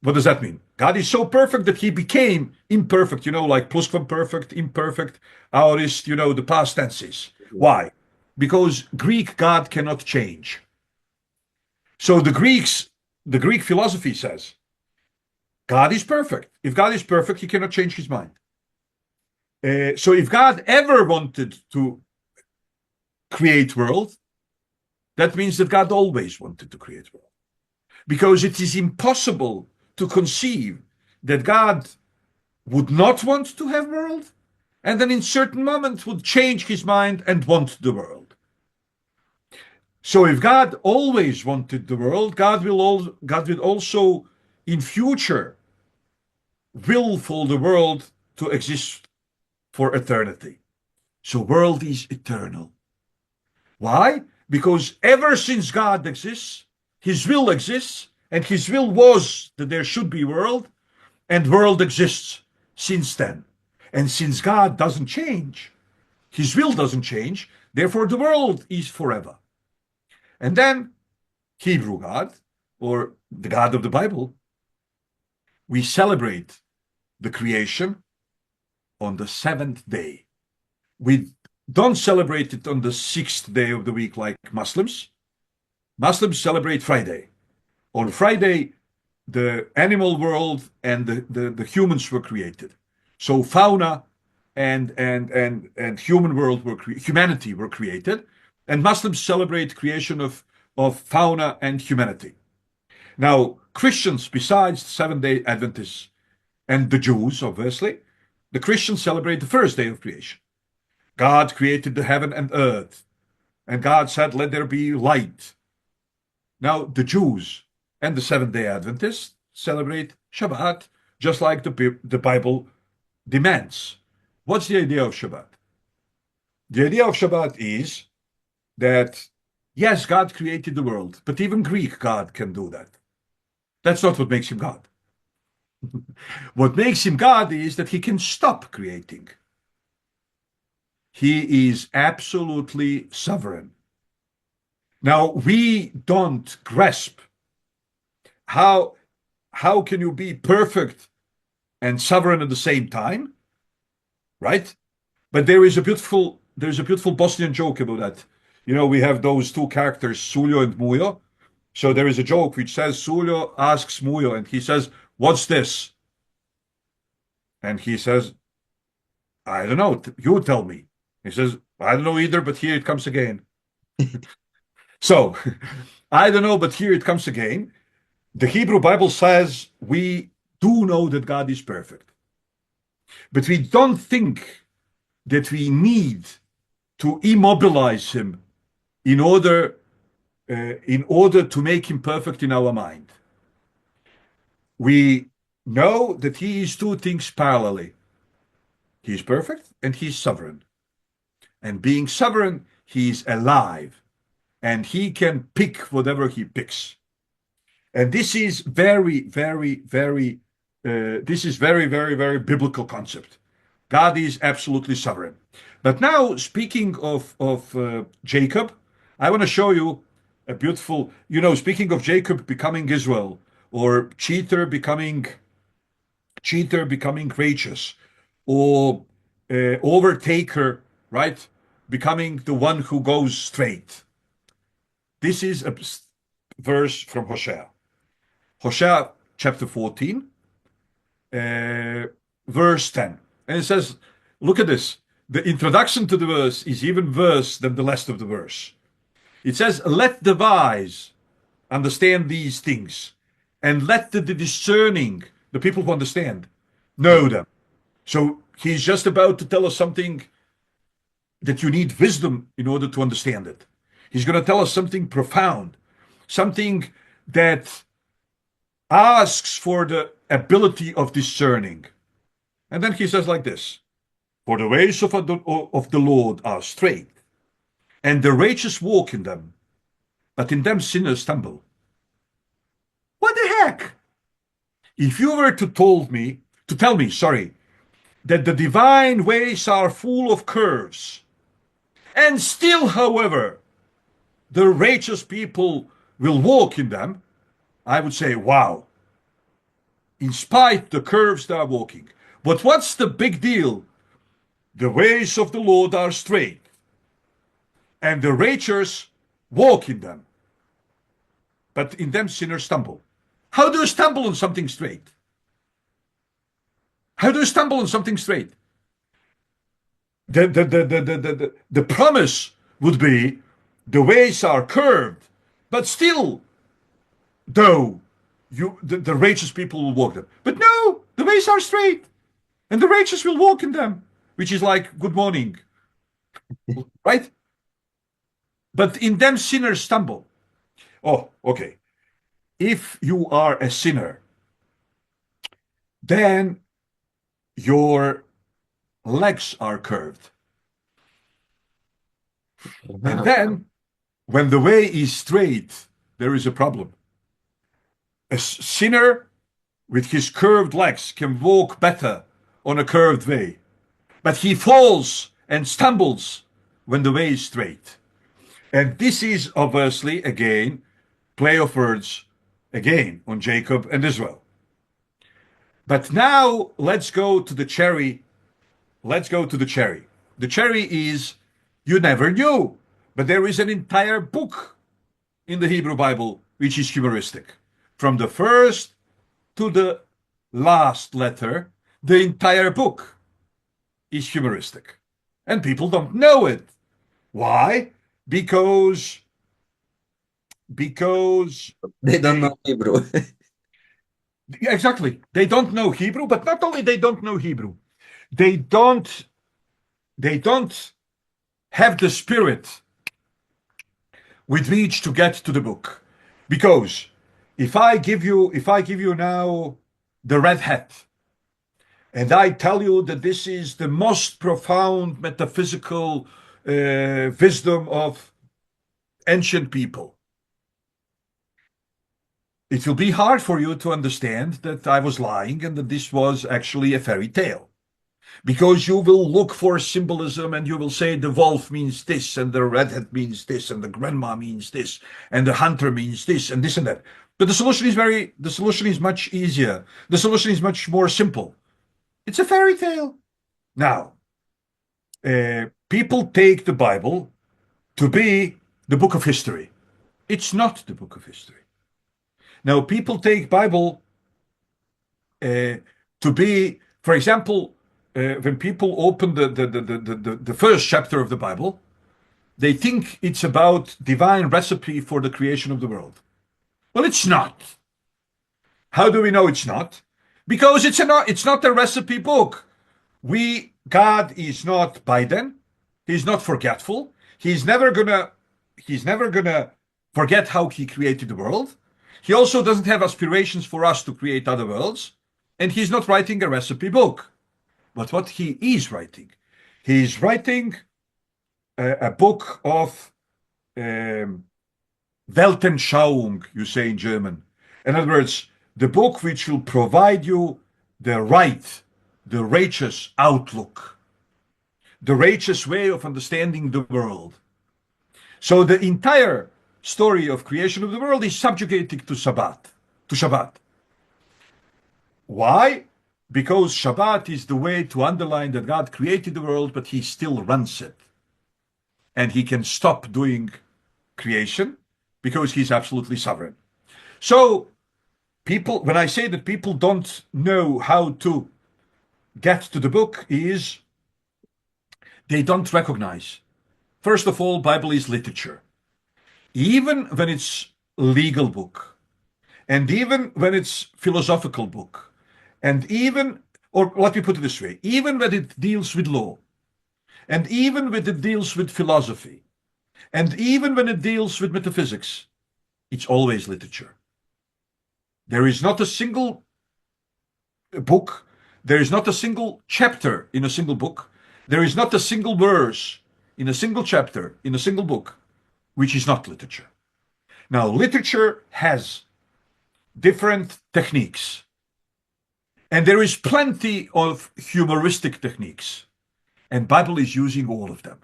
What does that mean? God is so perfect that he became imperfect, like plusquamperfect, imperfect, aorist, the past tenses. Why? Because Greek God cannot change. So the Greek philosophy says, God is perfect. If God is perfect, he cannot change his mind. So if God ever wanted to create world, that means that God always wanted to create world. Because it is impossible to conceive that God would not want to have world, and then in certain moment would change his mind and want the world. So if God always wanted the world, God will also in future will for the world to exist for eternity. So world is eternal. Why? Because ever since God exists, his will exists, and his will was that there should be world, and world exists since then. And since God doesn't change, his will doesn't change, therefore the world is forever. And then Hebrew God, or the God of the Bible, we celebrate the creation on the seventh day. We don't celebrate it on the sixth day of the week like Muslims. Muslims celebrate Friday. On Friday, the animal world and the humans were created. So fauna and human world humanity were created, and Muslims celebrate creation of fauna and humanity. Now, Christians, besides the Seventh-day Adventists and the Jews, obviously, the Christians celebrate the first day of creation. God created the heaven and earth, and God said, let there be light. Now, the Jews and the Seventh-day Adventists celebrate Shabbat, just like the Bible demands. What's the idea of Shabbat? The idea of Shabbat is that, yes, God created the world, but even Greek God can do that. That's not what makes him God. What makes him God is that he can stop creating. He is absolutely sovereign. Now, we don't grasp how can you be perfect and sovereign at the same time, right? But there's a beautiful Bosnian joke about that. We have those two characters, Suljo and Mujo, So there is a joke which says, Sulio asks Muyo, and he says, "What's this?" And he says, "I don't know. You tell me." He says, "I don't know either, but here it comes again." So, I don't know, but here it comes again. The Hebrew Bible says we do know that God is perfect, but we don't think that we need to immobilize him in order to make him perfect in our mind. We know that he is two things parallelly. He is perfect and he is sovereign. And being sovereign, he is alive and he can pick whatever he picks. And this is very, very, very, very biblical concept. God is absolutely sovereign. But now, speaking of Jacob, I want to show you a beautiful, speaking of Jacob becoming Israel, or cheater becoming righteous, or overtaker, right, becoming the one who goes straight. This is a verse from Hosea. Hosea chapter 14, verse 10. And it says, look at this. The introduction to the verse is even worse than the rest of the verse. It says, let the wise understand these things, and let the discerning, the people who understand, know them. So he's just about to tell us something that you need wisdom in order to understand it. He's going to tell us something profound, something that asks for the ability of discerning. And then he says like this, for the ways of the Lord are straight, and the righteous walk in them, but in them sinners stumble. What the heck? If you were to tell me, that the divine ways are full of curves, and still, however, the righteous people will walk in them, I would say, wow. In spite the curves they are walking. But what's the big deal? The ways of the Lord are straight, and the righteous walk in them. But in them sinners stumble. How do you stumble on something straight? How do you stumble on something straight? The promise would be the ways are curved, but still, though, the righteous people will walk them. But no, the ways are straight, and the righteous will walk in them, which is like good morning, right? But in them sinners stumble. Oh, okay. If you are a sinner, then your legs are curved. And then, when the way is straight, there is a problem. A sinner with his curved legs can walk better on a curved way, but he falls and stumbles when the way is straight. And this is obviously, again, play of words, again, on Jacob and Israel. But now let's go to the cherry. Let's go to the cherry. The cherry is, you never knew, but there is an entire book in the Hebrew Bible which is humoristic. From the first to the last letter, the entire book is humoristic. And people don't know it. Why? Because They don't know Hebrew. exactly, they don't know Hebrew, but not only they don't know Hebrew, they don't have the spirit with which to get to the book. Because if I give you now the red hat, and I tell you that this is the most profound metaphysical wisdom of ancient people, it will be hard for you to understand that I was lying and that this was actually a fairy tale. Because you will look for symbolism and you will say the wolf means this, and the red hat means this, and the grandma means this, and the hunter means this, and this and that. But the solution is much easier. The solution is much more simple. It's a fairy tale. Now, people take the Bible to be the book of history. It's not the book of history. Now, people take Bible to be, for example, when people open the first chapter of the Bible, they think it's about divine recipe for the creation of the world. Well, it's not. How do we know it's not? Because it's not a recipe book. God is not Biden. He's not forgetful. He's never gonna forget how he created the world. He also doesn't have aspirations for us to create other worlds. And he's not writing a recipe book. But what he is writing, he's writing a book of Weltanschauung, you say in German. In other words, the book which will provide you the right, the righteous outlook, the righteous way of understanding the world. So the entire story of creation of the world is subjugated to Shabbat. Why? Because Shabbat is the way to underline that God created the world, but he still runs it. And he can stop doing creation because he's absolutely sovereign. So people, when I say that people don't know how to get to the book, is they don't recognize. First of all, Bible is literature. Even when it's legal book, and even when it's philosophical book, and even, or let me put it this way, even when it deals with law, and even when it deals with philosophy, and even when it deals with metaphysics, it's always literature. There is not a single book, there is not a single chapter in a single book, there is not a single verse in a single chapter in a single book which is not literature. Now, literature has different techniques, and there is plenty of humoristic techniques, and Bible is using all of them.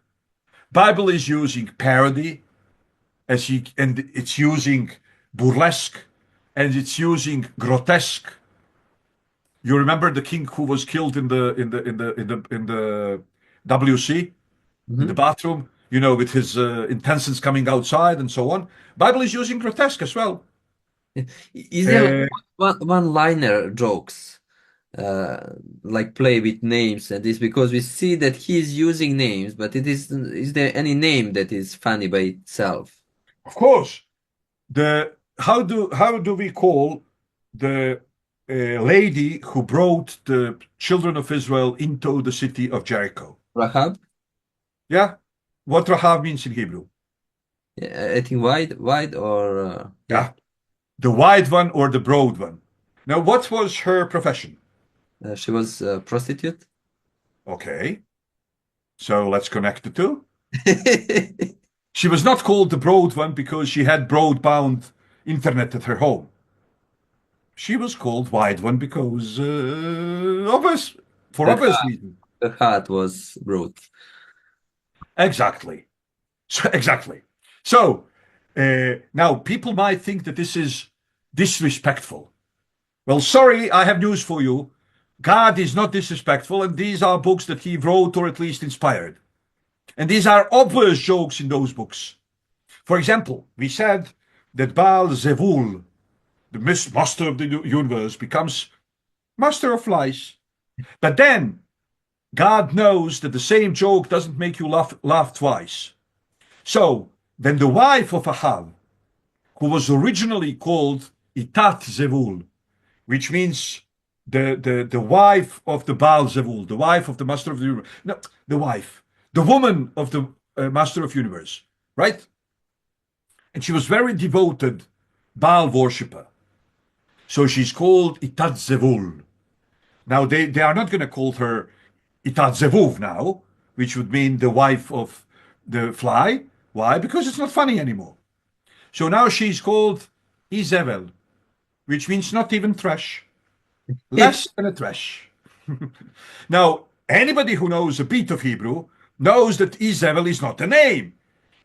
Bible is using parody, and it's using burlesque, and it's using grotesque. You remember the king who was killed in the WC, in the bathroom, you know, with his intestines coming outside and so on. Bible is using grotesque as well. Is there one-liner jokes, like play with names and this? Because we see that he's using names, but is there any name that is funny by itself? Of course, how do we call the lady who brought the children of Israel into the city of Jericho? Rahab? Yeah, what Rahab means in Hebrew? Yeah, I think wide or Yeah, the wide one or the broad one. Now, what was her profession? She was a prostitute. Okay, so let's connect the two. She was not called the broad one because she had broadband internet at her home. She was called wide one because for obvious reasons. Her heart was broad. Exactly. Exactly. So now people might think that this is disrespectful. Well, sorry, I have news for you. God is not disrespectful, and these are books that he wrote or at least inspired. And these are obvious jokes in those books. For example, we said that Baal Zevul, the master of the universe, becomes master of lies. But then God knows that the same joke doesn't make you laugh twice. So then the wife of Ahab, who was originally called Itat Zevul, which means the wife of the Baal Zevul, the wife of the master of the universe, no, the woman of the master of universe, right? And she was very devoted Baal worshipper. So she's called Itat Zevul. Now they are not going to call her Itat Zevuv now, which would mean the wife of the fly. Why? Because it's not funny anymore. So now she's called Izebel, which means not even trash. Less than a trash. Now, anybody who knows a bit of Hebrew knows that Izebel is not a name.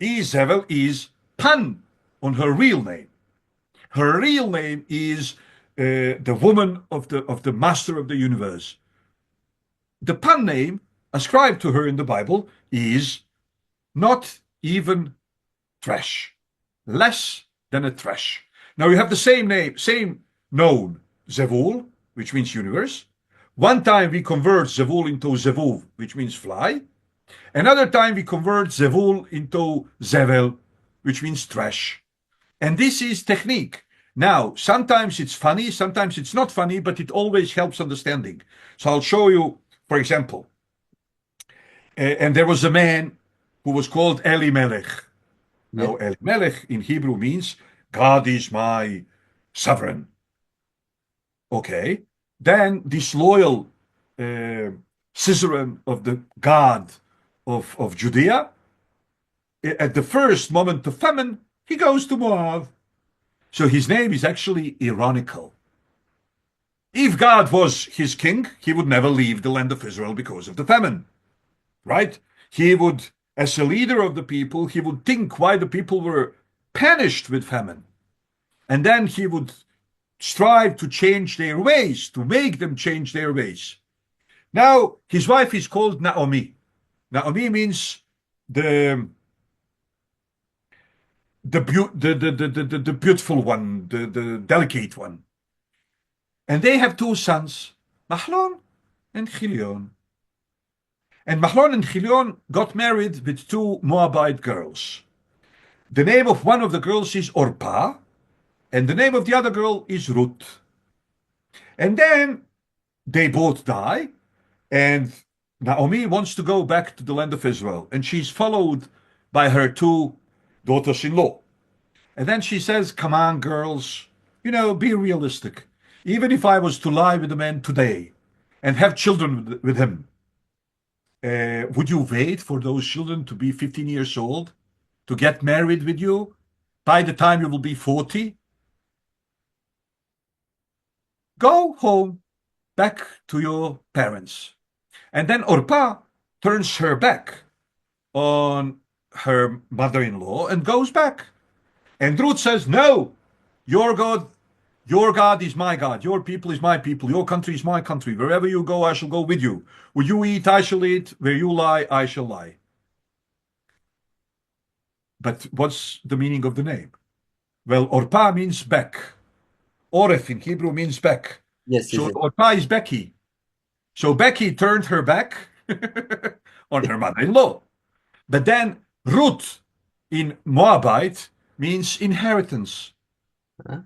Izebel is pun on her real name. Her real name is the woman of the master of the universe. The pun name ascribed to her in the Bible is not even trash. Less then a thresh. Now you have the same name, same noun, Zevul, which means universe. One time we convert Zevul into Zevuv, which means fly. Another time we convert Zevul into Zevel, which means thresh. And this is technique. Now, sometimes it's funny, sometimes it's not funny, but it always helps understanding. So I'll show you, for example, and there was a man who was called Elimelech. Yeah. Now, Elimelech in Hebrew means God is my sovereign. Okay. Then this loyal suzerain of the God of Judea, at the first moment of famine, he goes to Moab. So his name is actually ironical. If God was his king, he would never leave the land of Israel because of the famine, right? He would, as a leader of the people, he would think why the people were punished with famine. And then he would strive to change their ways, to make them change their ways. Now, his wife is called Naomi. Naomi means the beautiful one, the delicate one. And they have two sons, Mahlon and Chilion. And Mahlon and Chilion got married with two Moabite girls. The name of one of the girls is Orpah, and the name of the other girl is Ruth. And then they both die, and Naomi wants to go back to the land of Israel, and she's followed by her two daughters-in-law. And then she says, come on, girls, be realistic. Even if I was to lie with a man today and have children with him, would you wait for those children to be 15 years old to get married with you by the time you will be 40? Go home, back to your parents. And then Orpah turns her back on her mother-in-law and goes back. And Ruth says, no, your God is my God. Your people is my people. Your country is my country. Wherever you go, I shall go with you. Where you eat, I shall eat. Where you lie, I shall lie. But what's the meaning of the name? Well, Orpah means back. Oref in Hebrew means back. Yes, So yes. Orpah is Becky. So Becky turned her back on her mother-in-law. But then Ruth in Moabite means inheritance. Okay.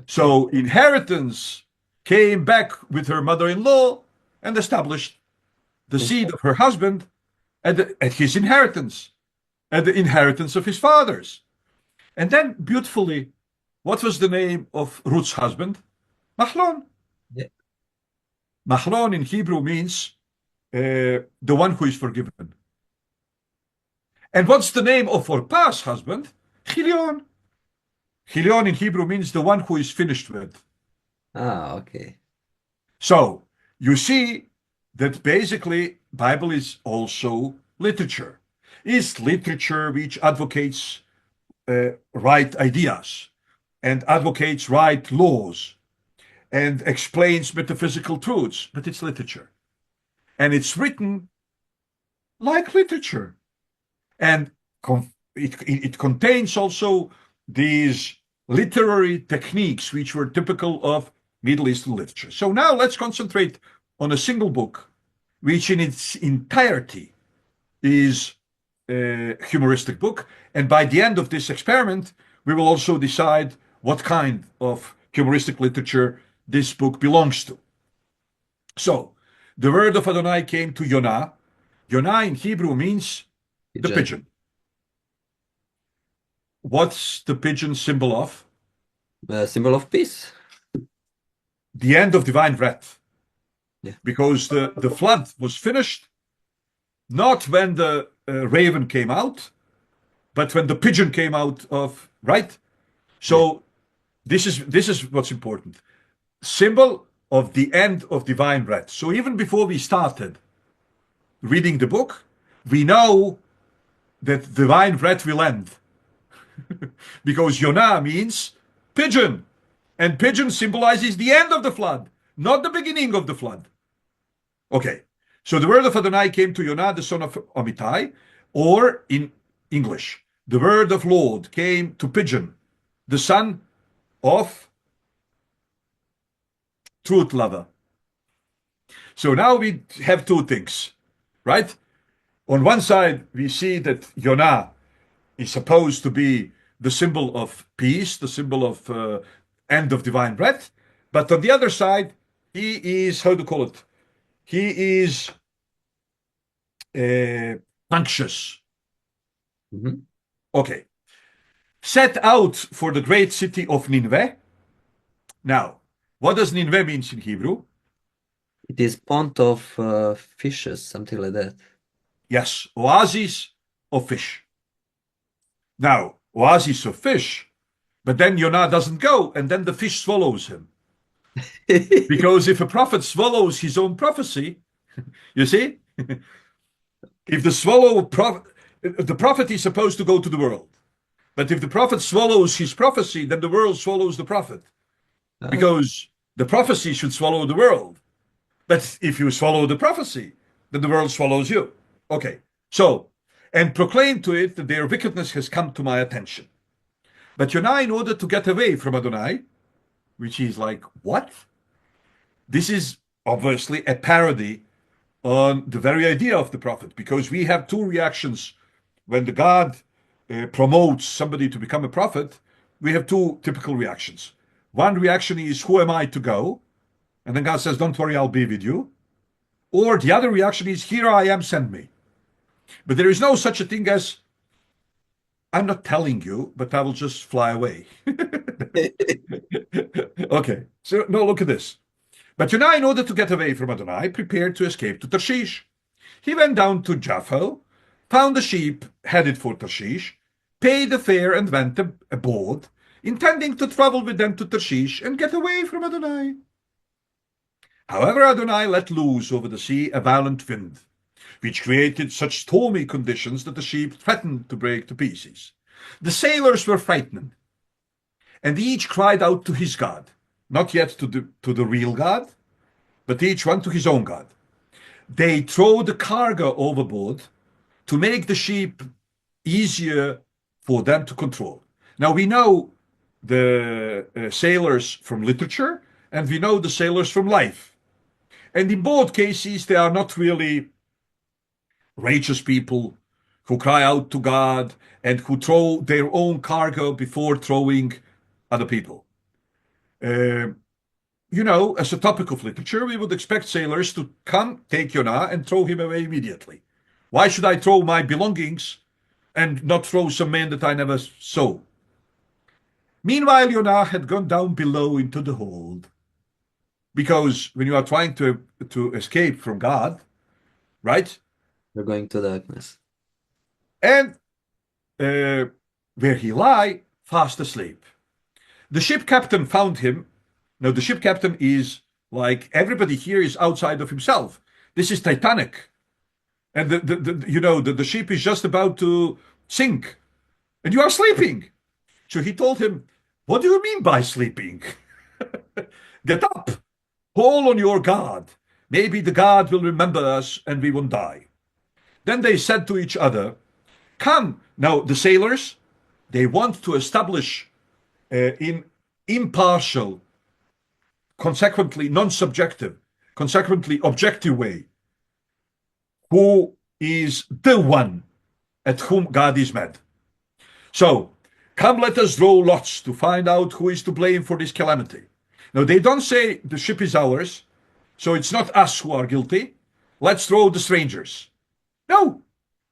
So inheritance came back with her mother-in-law and established the seed of her husband at his inheritance, at the inheritance of his fathers. And then beautifully, what was the name of Ruth's husband? Mahlon. Yeah. Mahlon in Hebrew means the one who is forgiven. And what's the name of Orpah's husband? Chilion. Chilion in Hebrew means the one who is finished with. Ah, okay. So you see that basically Bible is also literature. It's literature which advocates right ideas and advocates right laws and explains metaphysical truths, but it's literature. And it's written like literature. And it contains also these literary techniques which were typical of Middle Eastern literature. So now let's concentrate on a single book, which in its entirety is a humoristic book. And by the end of this experiment, we will also decide what kind of humoristic literature this book belongs to. So, the word of Adonai came to Yonah. Yonah in Hebrew means the pigeon. What's the pigeon symbol of? Symbol of peace. The end of divine wrath. Yeah. Because the flood was finished, not when the raven came out, but when the pigeon came out of, right? So this is what's important. Symbol of the end of divine wrath. So even before we started reading the book, we know that divine wrath will end. Because Yonah means pigeon. And pigeon symbolizes the end of the flood, not the beginning of the flood. Okay, so the word of Adonai came to Yonah, the son of Amittai, or in English, the word of Lord came to pigeon, the son of truth lover. So now we have two things, right? On one side, we see that Yonah is supposed to be the symbol of peace, the symbol of end of divine breath. But on the other side, he is, how to call it? He is anxious. Mhm. Okay. Set out for the great city of Nineveh. Now, what does Nineveh mean in Hebrew? It is pond of fishes, something like that. Yes, oasis of fish. Now, oasis of fish, but then Yonah doesn't go, and then the fish swallows him. Because if a prophet swallows his own prophecy, you see, if the prophet is supposed to go to the world, but if the prophet swallows his prophecy, then the world swallows the prophet, Oh, because the prophecy should swallow the world. But if you swallow the prophecy, then the world swallows you. Okay, so, and proclaim to it that their wickedness has come to my attention. But Yonah, in order to get away from Adonai, which is like, what? This is obviously a parody on the very idea of the prophet, because we have two reactions when the God promotes somebody to become a prophet. We have two typical reactions. One reaction is, who am I to go? And then God says, don't worry, I'll be with you. Or the other reaction is, here I am, send me. But there is no such a thing as, I'm not telling you, but I will just fly away. Okay, so no, look at this. But Yonah, in order to get away from Adonai, prepared to escape to Tarshish. He went down to Jaffa, found a sheep headed for Tarshish, paid the fare and went aboard, intending to travel with them to Tarshish and get away from Adonai. However, Adonai let loose over the sea a violent wind, which created such stormy conditions that the sheep threatened to break to pieces. The sailors were frightened, and each cried out to his God, not yet to the real God, but each one to his own God. They throw the cargo overboard to make the sheep easier for them to control. Now we know the sailors from literature, and we know the sailors from life. And in both cases, they are not really righteous people who cry out to God and who throw their own cargo before throwing other people. Uh, as a topic of literature, we would expect sailors to come, take Yonah, and throw him away immediately. Why should I throw my belongings and not throw some man that I never saw? Meanwhile, Yonah had gone down below into the hold. Because when you are trying to escape from God, right? We're going to darkness. And where he lie, fast asleep. The ship captain found him. Now, the ship captain is like everybody here is outside of himself. This is Titanic. And the ship is just about to sink. And you are sleeping. So he told him, what do you mean by sleeping? Get up. Call on your God. Maybe the God will remember us and we won't die. Then they said to each other, come. Now, the sailors, they want to establish in impartial, consequently non-subjective, consequently objective way, who is the one at whom God is mad. So, come, let us draw lots to find out who is to blame for this calamity. Now, they don't say the ship is ours, so it's not us who are guilty. Let's throw the strangers. No,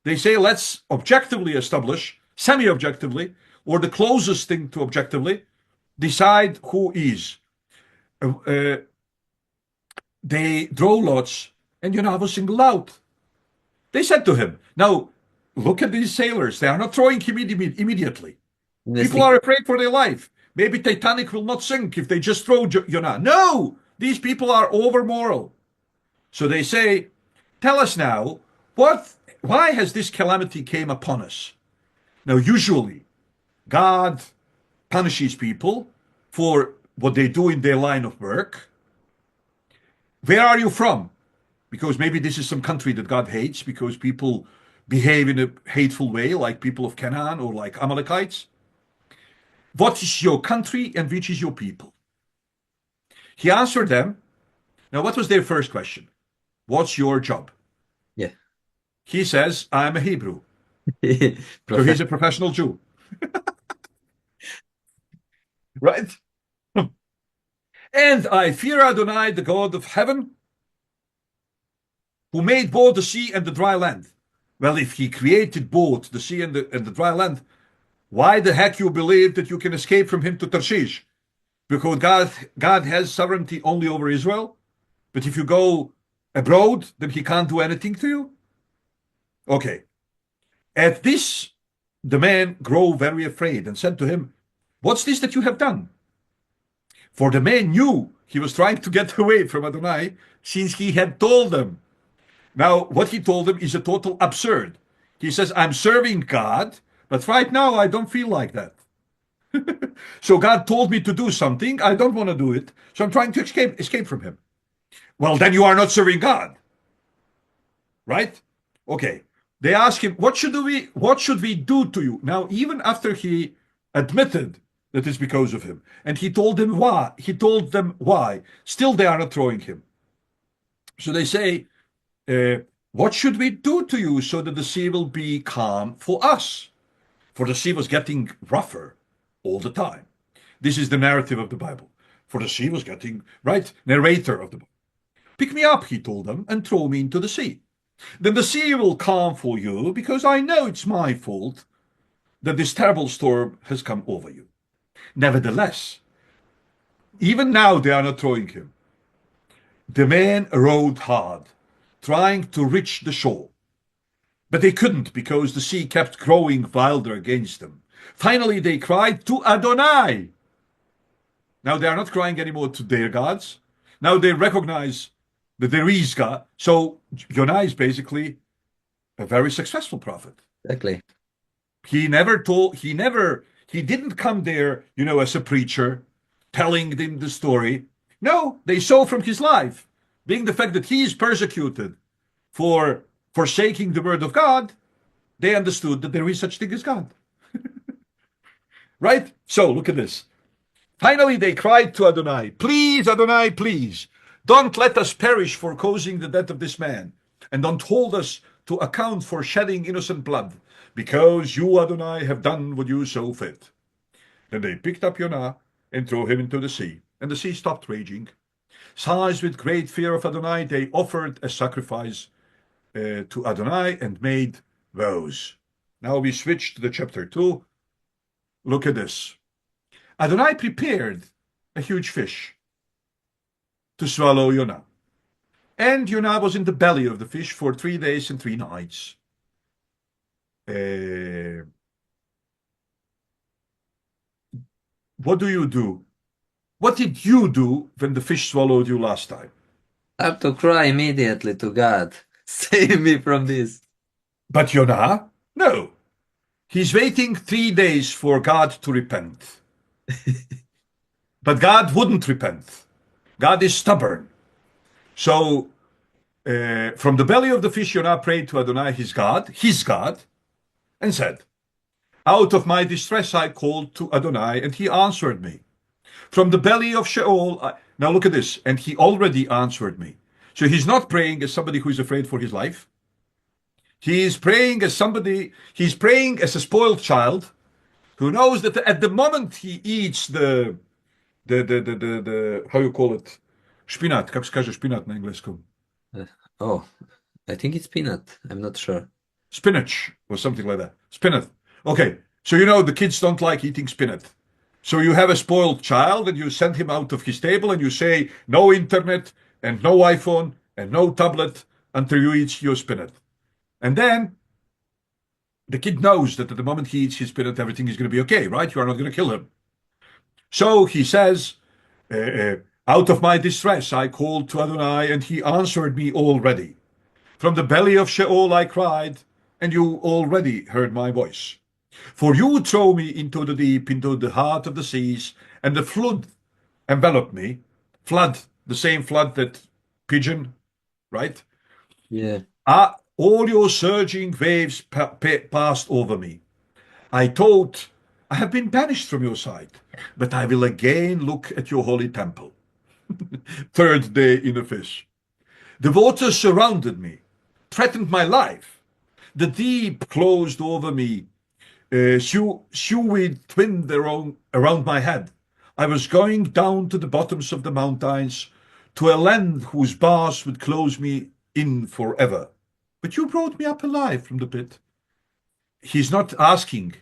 they say let's objectively establish, semi-objectively, or the closest thing to objectively, decide who is. They draw lots, and Yonah was singled out. They said to him, now, look at these sailors. They are not throwing him immediately. People are afraid for their life. Maybe Titanic will not sink if they just throw Yonah. No, these people are over moral. So they say, tell us now, why has this calamity came upon us? Now, usually, God punishes people for what they do in their line of work. Where are you from? Because maybe this is some country that God hates because people behave in a hateful way, like people of Canaan or like Amalekites. What is your country and which is your people? He answered them. Now, what was their first question? What's your job? Yeah. He says, I'm a Hebrew. So he's a professional Jew. Right? And I fear Adonai, the God of heaven, who made both the sea and the dry land. Well, if he created both the sea and the dry land, why the heck you believe that you can escape from him to Tarshish? Because God has sovereignty only over Israel. But if you go abroad, then he can't do anything to you? Okay. At this, the man grew very afraid and said to him, what's this that you have done? For the man knew he was trying to get away from Adonai since he had told them. Now, what he told them is a total absurd. He says, I'm serving God, but right now I don't feel like that. So God told me to do something. I don't want to do it. So I'm trying to escape from him. Well, then you are not serving God. Right? Okay. They ask him, what should we do to you? Now, even after he admitted that it's because of him, and he told them why, still they are not throwing him. So they say, what should we do to you so that the sea will be calm for us? For the sea was getting rougher all the time. This is the narrative of the Bible. For the sea was getting, right? Narrator of the Bible. Pick me up, he told them, and throw me into the sea. Then the sea will calm for you, because I know it's my fault that this terrible storm has come over you. Nevertheless, even now they are not throwing him. The men rowed hard, trying to reach the shore. But they couldn't, because the sea kept growing wilder against them. Finally, they cried to Adonai. Now they are not crying anymore to their gods. Now they recognize that there is God. So Jonah is basically a very successful prophet. Exactly. He didn't come there, as a preacher, telling them the story. No, they saw from his life, being the fact that he is persecuted for forsaking the word of God, they understood that there is such thing as God. Right? So look at this. Finally, they cried to Adonai, please, Adonai, please, don't let us perish for causing the death of this man, and don't hold us to account for shedding innocent blood, because you, Adonai, have done what you saw fit. Then they picked up Jonah and threw him into the sea, and the sea stopped raging. Seized with great fear of Adonai, they offered a sacrifice to Adonai and made vows. Now we switch to the chapter 2. Look at this. Adonai prepared a huge fish to swallow Jonah. And Jonah was in the belly of the fish for 3 days and 3 nights. What do you do? What did you do when the fish swallowed you last time? I have to cry immediately to God. Save me from this. But Jonah? No. He's waiting 3 days for God to repent. But God wouldn't repent. God is stubborn. So, from the belly of the fish, Jonah prayed to Adonai, his God, and said, out of my distress I called to Adonai, and he answered me. From the belly of Sheol, now look at this, and he already answered me. So he's not praying as somebody who is afraid for his life. He's praying as a spoiled child who knows that at the moment he eats the how you call it? Špinat. Как скажешь špinat на английском? Oh, I think it's peanut. I'm not sure. Spinach or something like that. Spinach. Okay, so the kids don't like eating spinach. So you have a spoiled child and you send him out of his table and you say, no internet and no iPhone and no tablet until you eat your spinach. And then the kid knows that at the moment he eats his spinach, everything is going to be okay, right? You are not going to kill him. So he says, out of my distress I called to Adonai, and he answered me already. From the belly of Sheol I cried, and you already heard my voice. For you throw me into the deep, into the heart of the seas, and the flood enveloped me. Flood, the same flood that pigeon, right? Yeah. All your surging waves passed over me. I thought I have been banished from your sight, but I will again look at your holy temple. Third day in a fish. The waters surrounded me, threatened my life. The deep closed over me, seaweed twinned around my head. I was going down to the bottoms of the mountains, to a land whose bars would close me in forever. But you brought me up alive from the pit. He's not asking.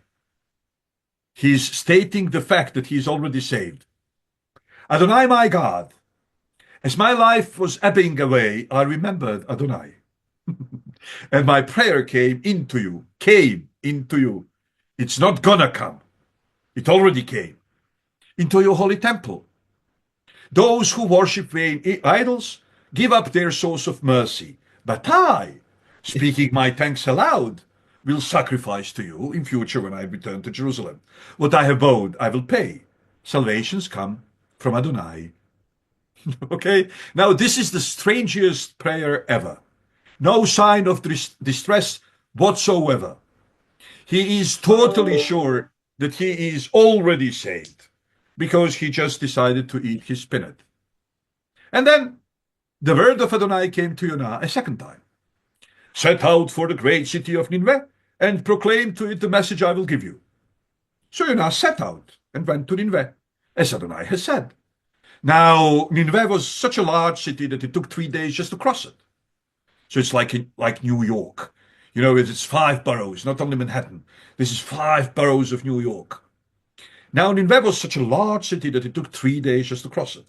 He's stating the fact that he's already saved. Adonai, my God, as my life was ebbing away, I remembered Adonai. And my prayer came into you. It's not gonna come. It already came. Into your holy temple. Those who worship vain idols give up their source of mercy. But I, speaking my thanks aloud, will sacrifice to you in future when I return to Jerusalem. What I have vowed, I will pay. Salvations come from Adonai. Okay? Now, this is the strangest prayer ever. No sign of distress whatsoever. He is totally sure that he is already saved because he just decided to eat his spinach. And then the word of Adonai came to Yonah a second time. Set out for the great city of Nineveh and proclaim to it the message I will give you. So Yonah set out and went to Nineveh, as Adonai has said. Now, Nineveh was such a large city that it took 3 days just to cross it. So it's like New York. You know, it's 5 boroughs, not only Manhattan. This is 5 boroughs of New York. Now, Nineveh was such a large city that it took 3 days just to cross it.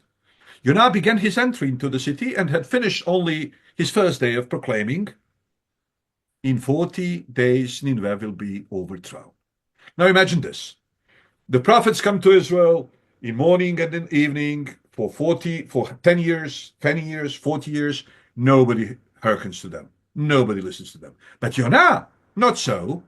Yonah began his entry into the city and had finished only his first day of proclaiming, in 40 days Nineveh will be overthrown. Now imagine this. The prophets come to Israel in morning and in evening for 10 years, 40 years. Nobody hearkens to them. Nobody listens to them. But Yonah, not so.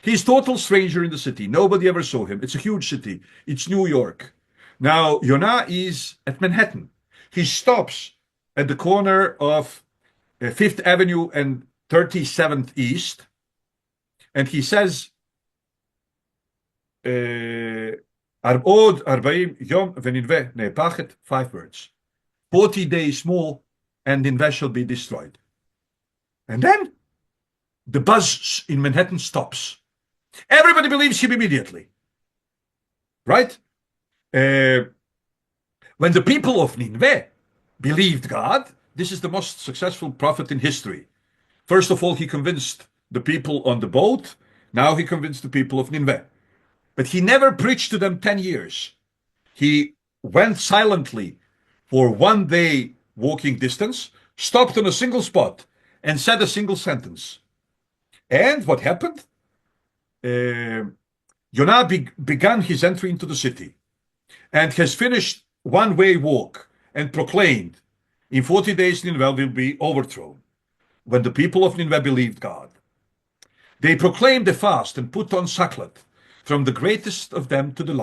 He's total stranger in the city. Nobody ever saw him. It's a huge city. It's New York. Now, Yonah is at Manhattan. He stops at the corner of 5th Avenue and 37th East. And he says, Arbod Arbaim Yom Veninveh Nepachet, 5 words. 40 days more and Nineveh shall be destroyed. And then the buzz in Manhattan stops. Everybody believes him immediately. Right? When the people of Nineveh believed God, this is the most successful prophet in history. First of all, he convinced the people on the boat. Now he convinced the people of Nineveh. But he never preached to them 10 years. He went silently for 1 day walking distance, stopped on a single spot, and said a single sentence. And what happened? Yonah began his entry into the city and has finished 1-way walk and proclaimed, in 40 days Nineveh will be overthrown. When the people of Nineveh believed God, they proclaimed a fast and put on sackcloth, from the greatest of them to the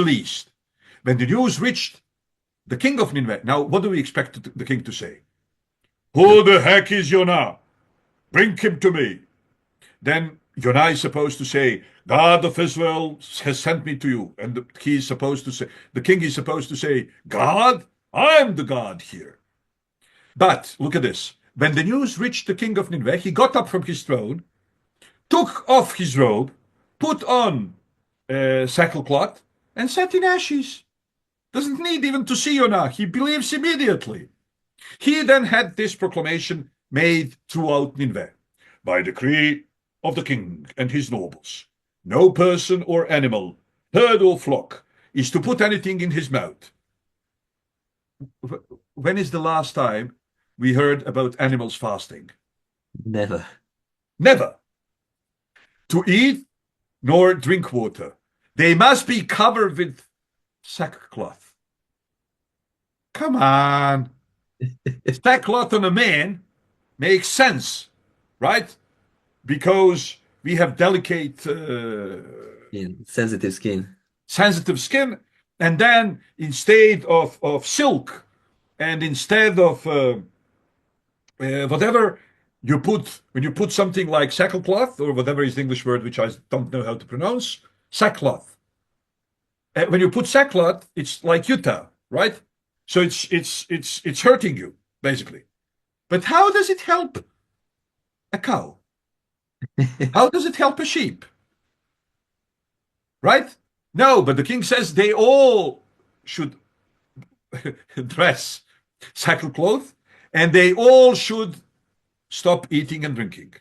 least. When the news reached the king of Nineveh, now what do we expect the king to say? Who the heck is Yonah? Bring him to me. Then Yonah is supposed to say, God of Israel has sent me to you. And the king is supposed to say, God, I'm the God here. But look at this. When the news reached the king of Nineveh, he got up from his throne, took off his robe, put on sackcloth, and sat in ashes. Doesn't need even to see Yonah. He believes immediately. He then had this proclamation made throughout Nineveh. By decree of the king and his nobles, no person or animal, herd or flock, is to put anything in his mouth. When is the last time we heard about animals fasting? Never. Never. To eat nor drink water. They must be covered with sackcloth. Come on. Sackcloth on a man makes sense, right? Because we have delicate, sensitive skin. Sensitive skin, and then instead of silk, and instead of whatever you put, when you put something like sackcloth or whatever is the English word which I don't know how to pronounce, sackcloth. When you put sackcloth, it's like Utah, right? So it's hurting you, basically. But how does it help a cow? How does it help a sheep? Right? No, but the king says they all should dress sackcloth, and they all should stop eating and drinking.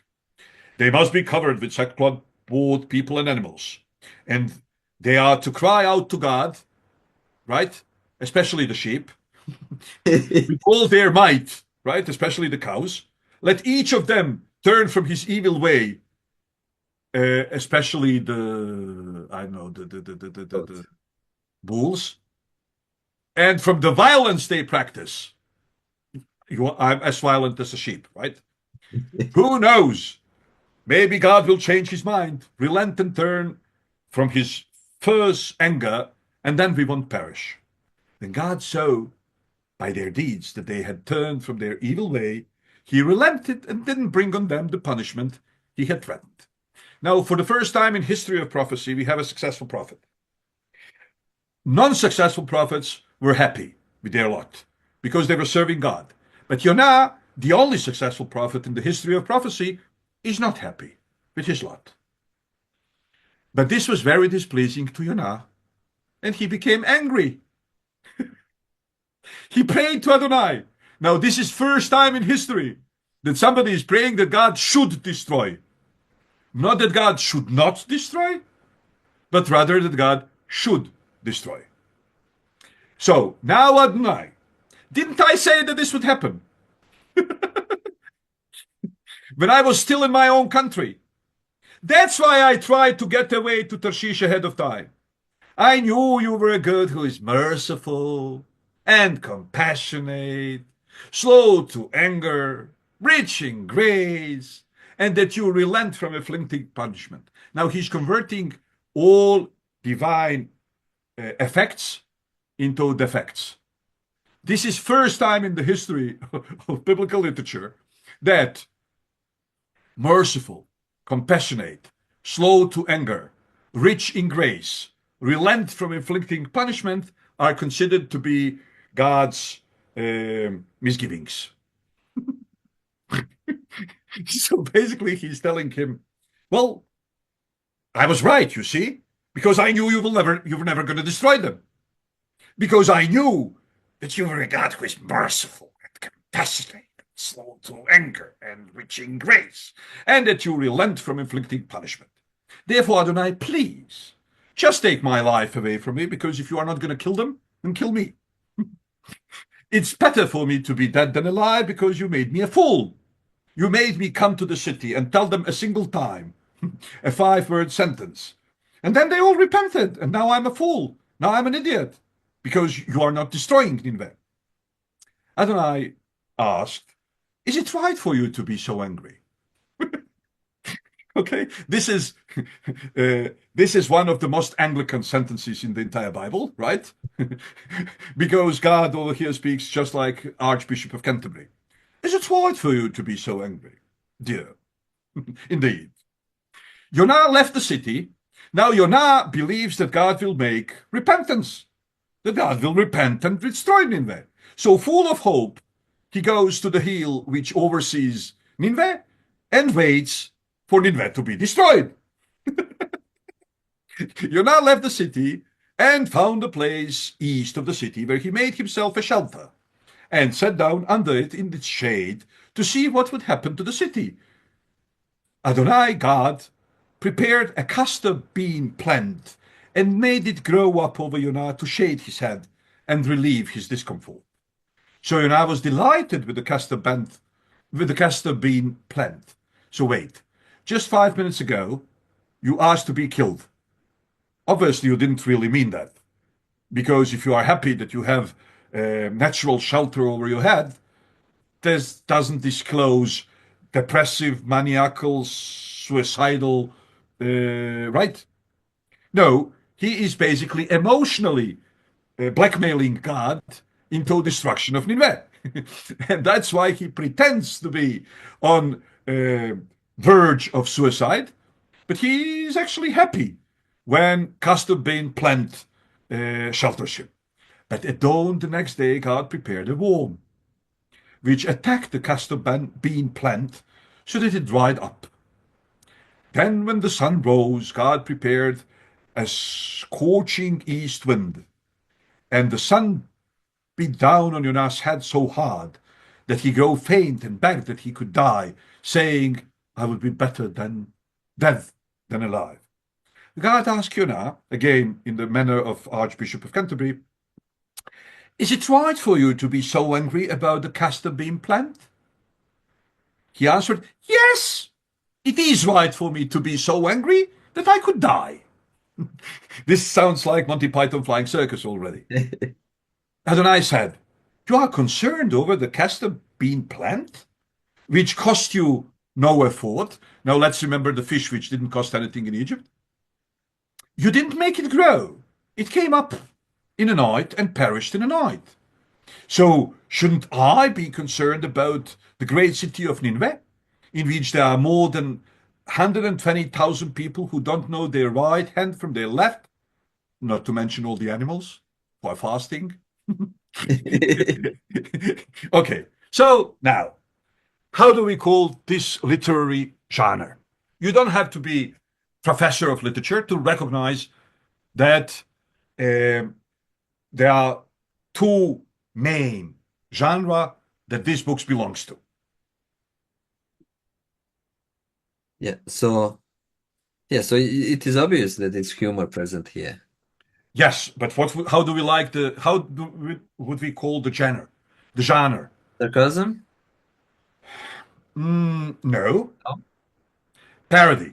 They must be covered with sackcloth, both people and animals. And they are to cry out to God, right? Especially the sheep, with all their might, right? Especially the cows. Let each of them turn from his evil way, especially the bulls, and from the violence they practice. I'm as violent as a sheep, right? Who knows? Maybe God will change his mind, relent and turn from his first anger, and then we won't perish. Then God saw by their deeds that they had turned from their evil way. He relented and didn't bring on them the punishment he had threatened. Now, for the first time in history of prophecy, we have a successful prophet. Non-successful prophets were happy with their lot because they were serving God. But Yonah, the only successful prophet in the history of prophecy, is not happy with his lot. But this was very displeasing to Yonah, and he became angry. He prayed to Adonai. Now, this is first time in history that somebody is praying that God should destroy. Not that God should not destroy, but rather that God should destroy. So, now Adonai, didn't I say that this would happen? When I was still in my own country. That's why I tried to get away to Tarshish ahead of time. I knew you were a God who is merciful and compassionate, slow to anger, rich in grace, and that you relent from inflicting punishment. Now he's converting all divine effects into defects. This is first time in the history of biblical literature that merciful, compassionate, slow to anger, rich in grace, relent from inflicting punishment are considered to be God's misgivings. So basically he's telling him, well, I was right, you see, because I knew you were never going to destroy them. Because I knew that you were a God who is merciful and compassionate, slow to anger and rich in grace, and that you relent from inflicting punishment. Therefore, Adonai, please, just take my life away from me, because if you are not going to kill them, then kill me. It's better for me to be dead than alive, because you made me a fool. You made me come to the city and tell them a single time, a 5-word sentence. And then they all repented, and now I'm a fool. Now I'm an idiot, because you are not destroying Nineveh. Adonai asked, is it right for you to be so angry? Okay, this is one of the most Anglican sentences in the entire Bible, right? Because God over here speaks just like Archbishop of Canterbury. Is it right for you to be so angry? Dear, indeed. Yonah left the city. Now Yonah believes that God will make repentance, that God will repent and destroy Nineveh. So full of hope, he goes to the hill which oversees Nineveh and waits for Nineveh to be destroyed. Yonah left the city and found a place east of the city where he made himself a shelter and sat down under it in its shade to see what would happen to the city. Adonai, God, prepared a castor bean plant and made it grow up over Yonah to shade his head and relieve his discomfort. So Yonah was delighted with the castor bean plant. So wait, just 5 minutes ago, you asked to be killed. Obviously, you didn't really mean that. Because if you are happy that you have natural shelter over your head, this doesn't disclose depressive, maniacal, suicidal, right? No, he is basically emotionally blackmailing God into destruction of Nineveh. And that's why he pretends to be on verge of suicide, but he is actually happy when Castor Bane plant shelters him. But at dawn the next day, God prepared a worm, which attacked the castor bean plant so that it dried up. Then, when the sun rose, God prepared a scorching east wind, and the sun beat down on Jonah's head so hard that he grew faint and begged that he could die, saying, I would be better than dead than alive. God asked Jonah, again in the manner of Archbishop of Canterbury, is it right for you to be so angry about the castor bean plant? He answered, yes, it is right for me to be so angry that I could die. This sounds like Monty Python Flying Circus already. Adonai said, you are concerned over the castor bean plant, which cost you no effort. Now let's remember the fish which didn't cost anything in Egypt. You didn't make it grow. It came up in a night and perished in a night. So shouldn't I be concerned about the great city of Nineveh, in which there are more than 120,000 people who don't know their right hand from their left, not to mention all the animals who are fasting? Okay, so now, how do we call this literary genre? You don't have to be professor of literature to recognize that there are two main genre that this book belongs to. So it is obvious that it's humor present here. Yes, but how do we like would we call the genre? The genre? Sarcasm? No. Oh. Parody.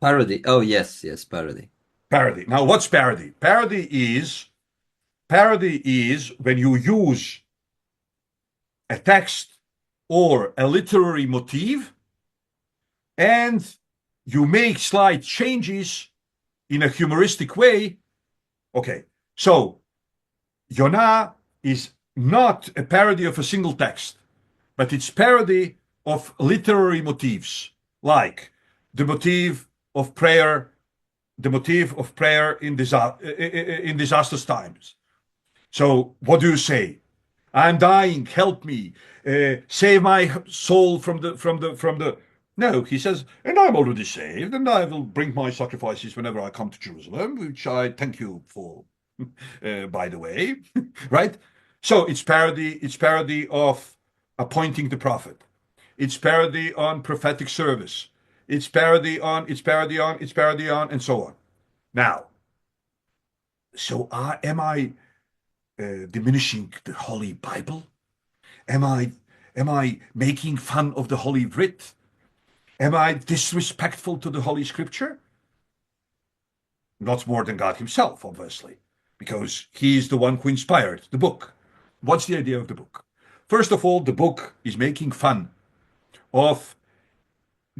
Parody. Oh, yes, parody. Parody. Now, what's parody? Parody is when you use a text or a literary motif and you make slight changes in a humoristic way. Okay, so Yonah is not a parody of a single text, but it's parody of literary motifs, like the motif of prayer, in disastrous times. So what do you say? I'm dying, help me, save my soul from the. No, he says, and I'm already saved, and I will bring my sacrifices whenever I come to Jerusalem, which I thank you for, by the way, right? So it's parody of appointing the prophet. It's parody on prophetic service. It's parody on, and so on. Now, so am I diminishing the Holy Bible? Am I making fun of the Holy Writ? Am I disrespectful to the Holy Scripture? Not more than God himself, obviously, because he is the one who inspired the book. What's the idea of the book? First of all, the book is making fun of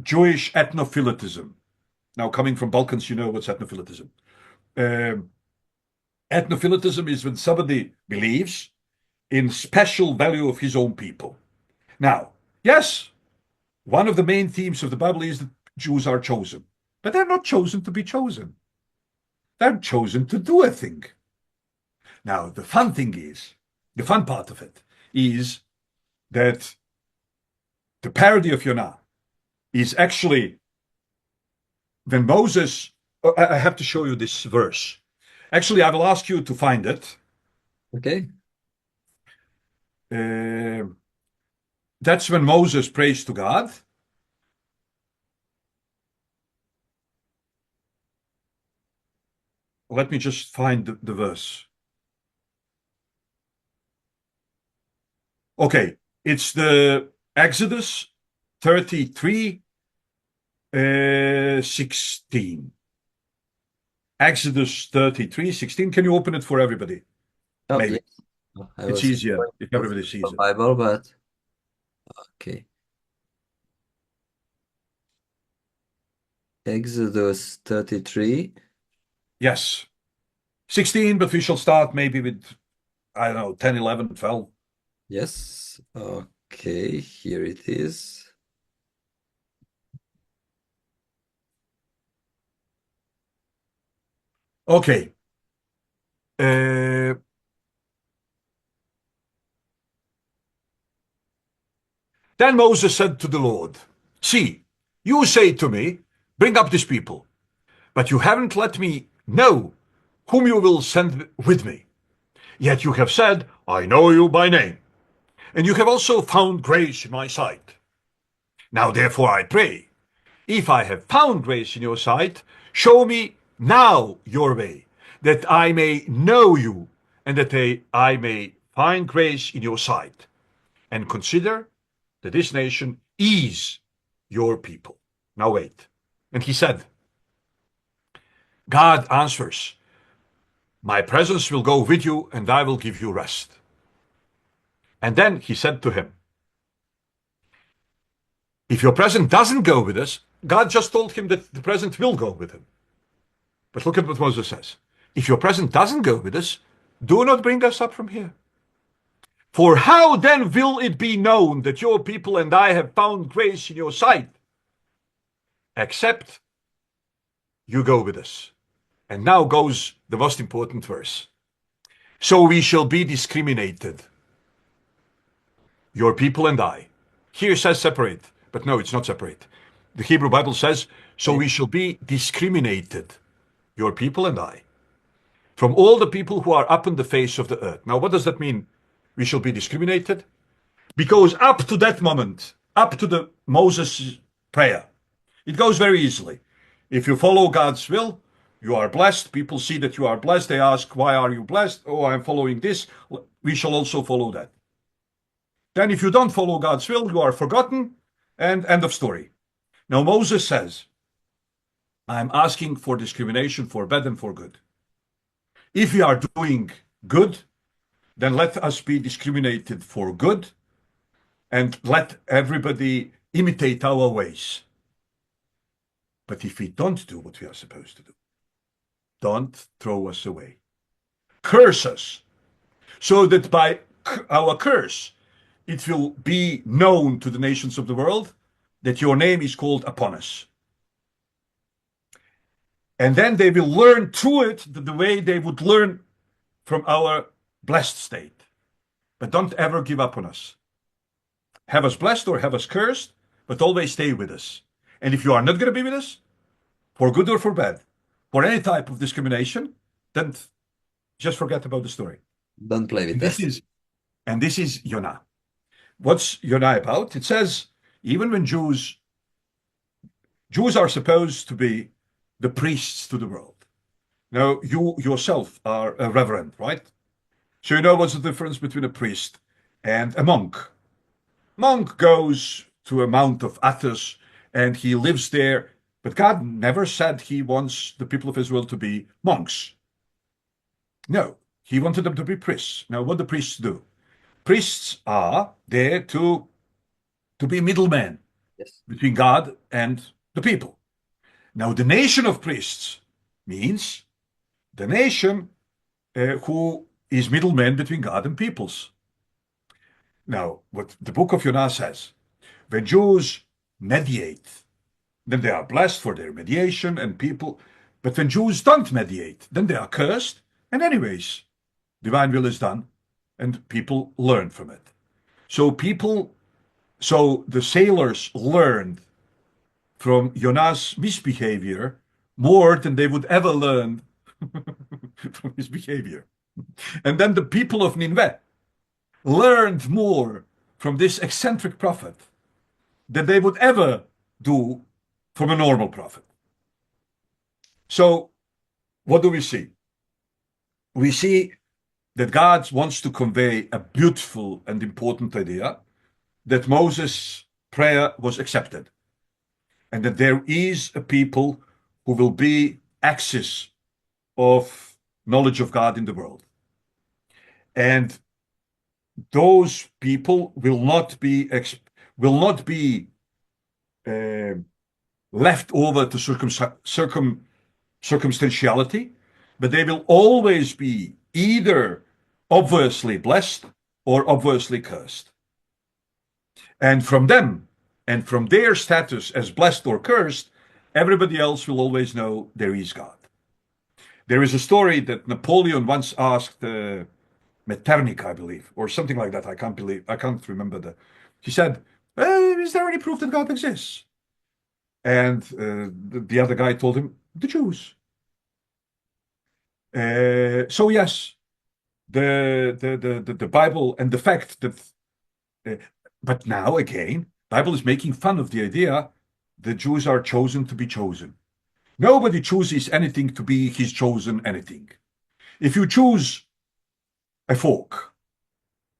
Jewish ethnophilitism. Now, coming from Balkans, you know what's ethnophilitism. Ethnophilitism is when somebody believes in special value of his own people. Now, yes, one of the main themes of the Bible is that Jews are chosen, but they're not chosen to be chosen. They're chosen to do a thing. Now, the fun part of it is that the parody of Yonah is actually when Moses, I have to show you this verse. Actually, I will ask you to find it. Okay. That's when Moses prays to God. Let me just find the verse. Okay, it's the Exodus 33, 16. Exodus 33, 16. Can you open it for everybody? Oh, Maybe. yes. It's easier if everybody sees it. Bible, but okay. Exodus 33. Yes. 16, but we shall start maybe with, I don't know, 10, 11, 12. Yes. Okay, here it is. Okay. Uh, then Moses said to the Lord, "See, you say to me, bring up this people, but you haven't let me know whom you will send with me. Yet you have said, I know you by name, and you have also found grace in my sight. Now therefore I pray, if I have found grace in your sight, show me now your way, that I may know you, and that I may find grace in your sight, and consider that this nation is your people." Now wait. And he said, God answers, "My presence will go with you, and I will give you rest." And then he said to him, if your presence doesn't go with us, God just told him that the present will go with him. But look at what Moses says. If your present doesn't go with us, do not bring us up from here. For how then will it be known that your people and I have found grace in your sight? Except you go with us. And now goes the most important verse. So we shall be discriminated, your people and I. Here says separate, but no, it's not separate. The Hebrew Bible says, so we shall be discriminated, your people and I, from all the people who are up on the face of the earth. Now, what does that mean? We shall be discriminated? Because up to that moment, up to the Moses prayer, it goes very easily. If you follow God's will, you are blessed. People see that you are blessed. They ask, why are you blessed? Oh, I'm following this. We shall also follow that. Then if you don't follow God's will, you are forgotten, and end of story. Now Moses says, I'm asking for discrimination for bad and for good. If we are doing good, then let us be discriminated for good, and let everybody imitate our ways. But if we don't do what we are supposed to do, don't throw us away. Curse us, so that by our curse, it will be known to the nations of the world that your name is called upon us. And then they will learn through it the way they would learn from our blessed state. But don't ever give up on us. Have us blessed or have us cursed, but always stay with us. And if you are not going to be with us, for good or for bad, for any type of discrimination, then just forget about the story. Don't play with us. And this is Yonah. What's Yonah about? It says, even when Jews are supposed to be the priests to the world. Now, you yourself are a reverend, right? So you know what's the difference between a priest and a monk. Monk goes to a Mount of Athos and he lives there, but God never said he wants the people of Israel to be monks. No, he wanted them to be priests. Now, what do priests do? Priests are there to be middlemen between God and the people. Now, the nation of priests means the nation who is middleman between God and peoples. Now, what the book of Jonah says, when Jews mediate, then they are blessed for their mediation and people. But when Jews don't mediate, then they are cursed. And anyways, divine will is done and people learn from it. So the sailors learned from Jonah's misbehavior more than they would ever learn from his behavior. And then the people of Nineveh learned more from this eccentric prophet than they would ever do from a normal prophet. So what do we see? We see that God wants to convey a beautiful and important idea, that Moses' prayer was accepted, and that there is a people who will be access of knowledge of God in the world. And those people will not be left over to circumstantiality, but they will always be either obviously blessed or obviously cursed. And from them, and from their status as blessed or cursed, everybody else will always know there is God. There is a story that Napoleon once asked Metternich, I believe, or something like that. I can't remember he said, is there any proof that God exists? And the other guy told him, the Jews. So yes, the Bible and the fact that, uh, but now again, Bible is making fun of the idea the Jews are chosen to be chosen. Nobody chooses anything to be his chosen anything. If you choose a fork,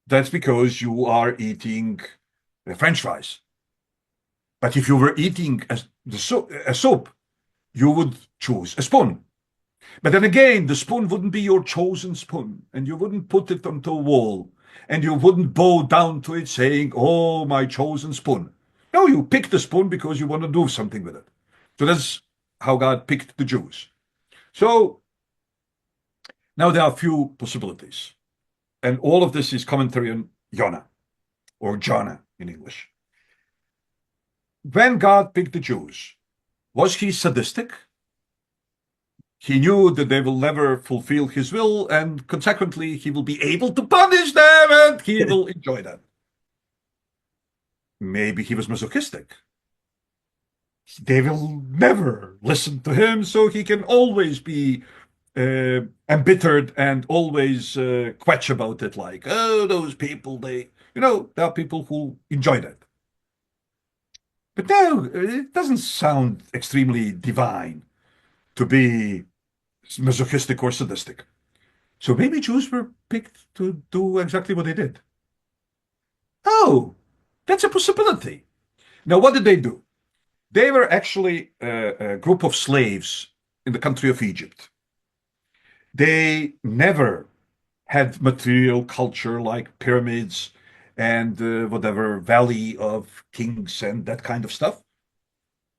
that's because you are eating French fries. But if you were eating a soup, you would choose a spoon. But then again, the spoon wouldn't be your chosen spoon, and you wouldn't put it onto a wall, and you wouldn't bow down to it saying, oh, my chosen spoon. No, you picked the spoon because you want to do something with it. So that's how God picked the Jews. So now there are a few possibilities. And all of this is commentary on Jonah, or Jonah in English. When God picked the Jews, was he sadistic? He knew that they will never fulfill his will, and consequently, he will be able to punish them, and he will enjoy that. Maybe he was masochistic. They will never listen to him, so he can always be embittered and always quatch about it, like, oh, those people, there are people who enjoy that. But no, it doesn't sound extremely divine to be masochistic or sadistic. So maybe Jews were picked to do exactly what they did. Oh, that's a possibility. Now, what did they do? They were actually a group of slaves in the country of Egypt. They never had material culture like pyramids and whatever valley of kings and that kind of stuff.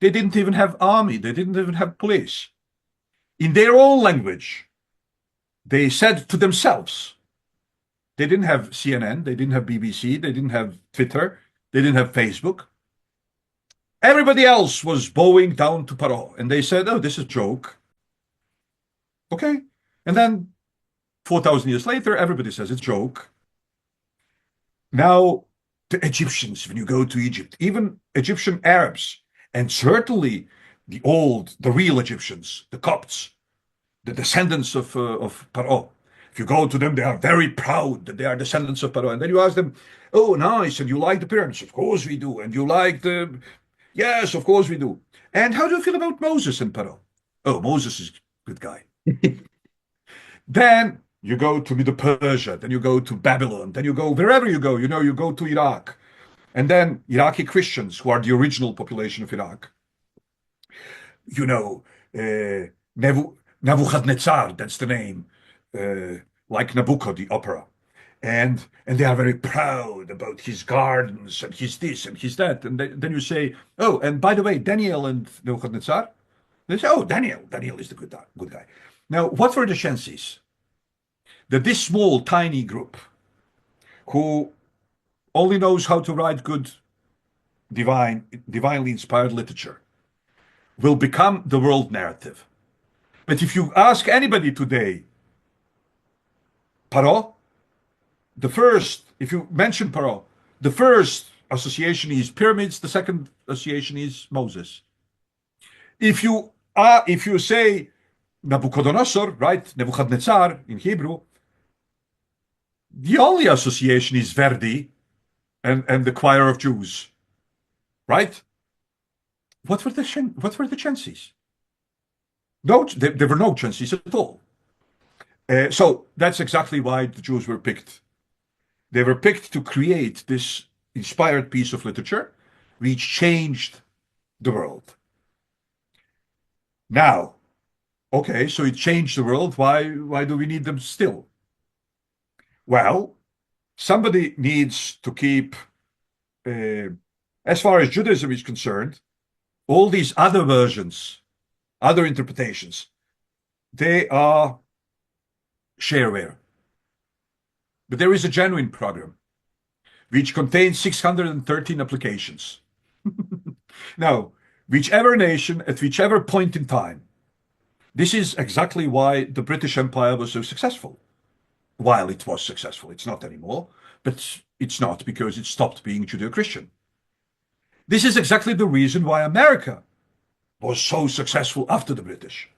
They didn't even have army. They didn't even have police. In their own language, they said to themselves, they didn't have CNN, they didn't have BBC, they didn't have Twitter, they didn't have Facebook. Everybody else was bowing down to Paro, and they said, oh, this is a joke. Okay. And then 4,000 years later, everybody says it's a joke. Now, the Egyptians, when you go to Egypt, even Egyptian Arabs, and certainly the real Egyptians, the Copts, the descendants of Paro. If you go to them, they are very proud that they are descendants of Paro. And then you ask them, oh, nice, and you like the pyramids? Of course we do. And you like yes, of course we do. And how do you feel about Moses and Paro? Oh, Moses is a good guy. Then you go to Medo-Persia, then you go to Babylon, then you go wherever you go, you go to Iraq. And then Iraqi Christians, who are the original population of Iraq, Nebuchadnezzar, that's the name, like Nabucco, the opera. And they are very proud about his gardens and his this and his that. And then you say, oh, and by the way, Daniel and Nebuchadnezzar, they say, oh, Daniel is the good guy. Now, what were the chances that this small, tiny group who only knows how to write good, divinely inspired literature will become the world narrative? But if you ask anybody today, Paro, if you mention Paro, the first association is pyramids, the second association is Moses. If you say Nabucodonosor, right, Nebuchadnezzar in Hebrew, the only association is Verdi and the choir of Jews, right? What were the chances? No, there were no chances at all. So that's exactly why the Jews were picked. They were picked to create this inspired piece of literature which changed the world. Now, okay, so it changed the world. Why do we need them still? Well, somebody needs to keep, as far as Judaism is concerned, all these other versions, other interpretations, they are shareware. But there is a genuine program which contains 613 applications. Now, whichever nation, at whichever point in time, This is exactly why the British Empire was so successful. While it was successful, it's not anymore, but it's not because it stopped being Judeo-Christian. This is exactly the reason why America was so successful after the British.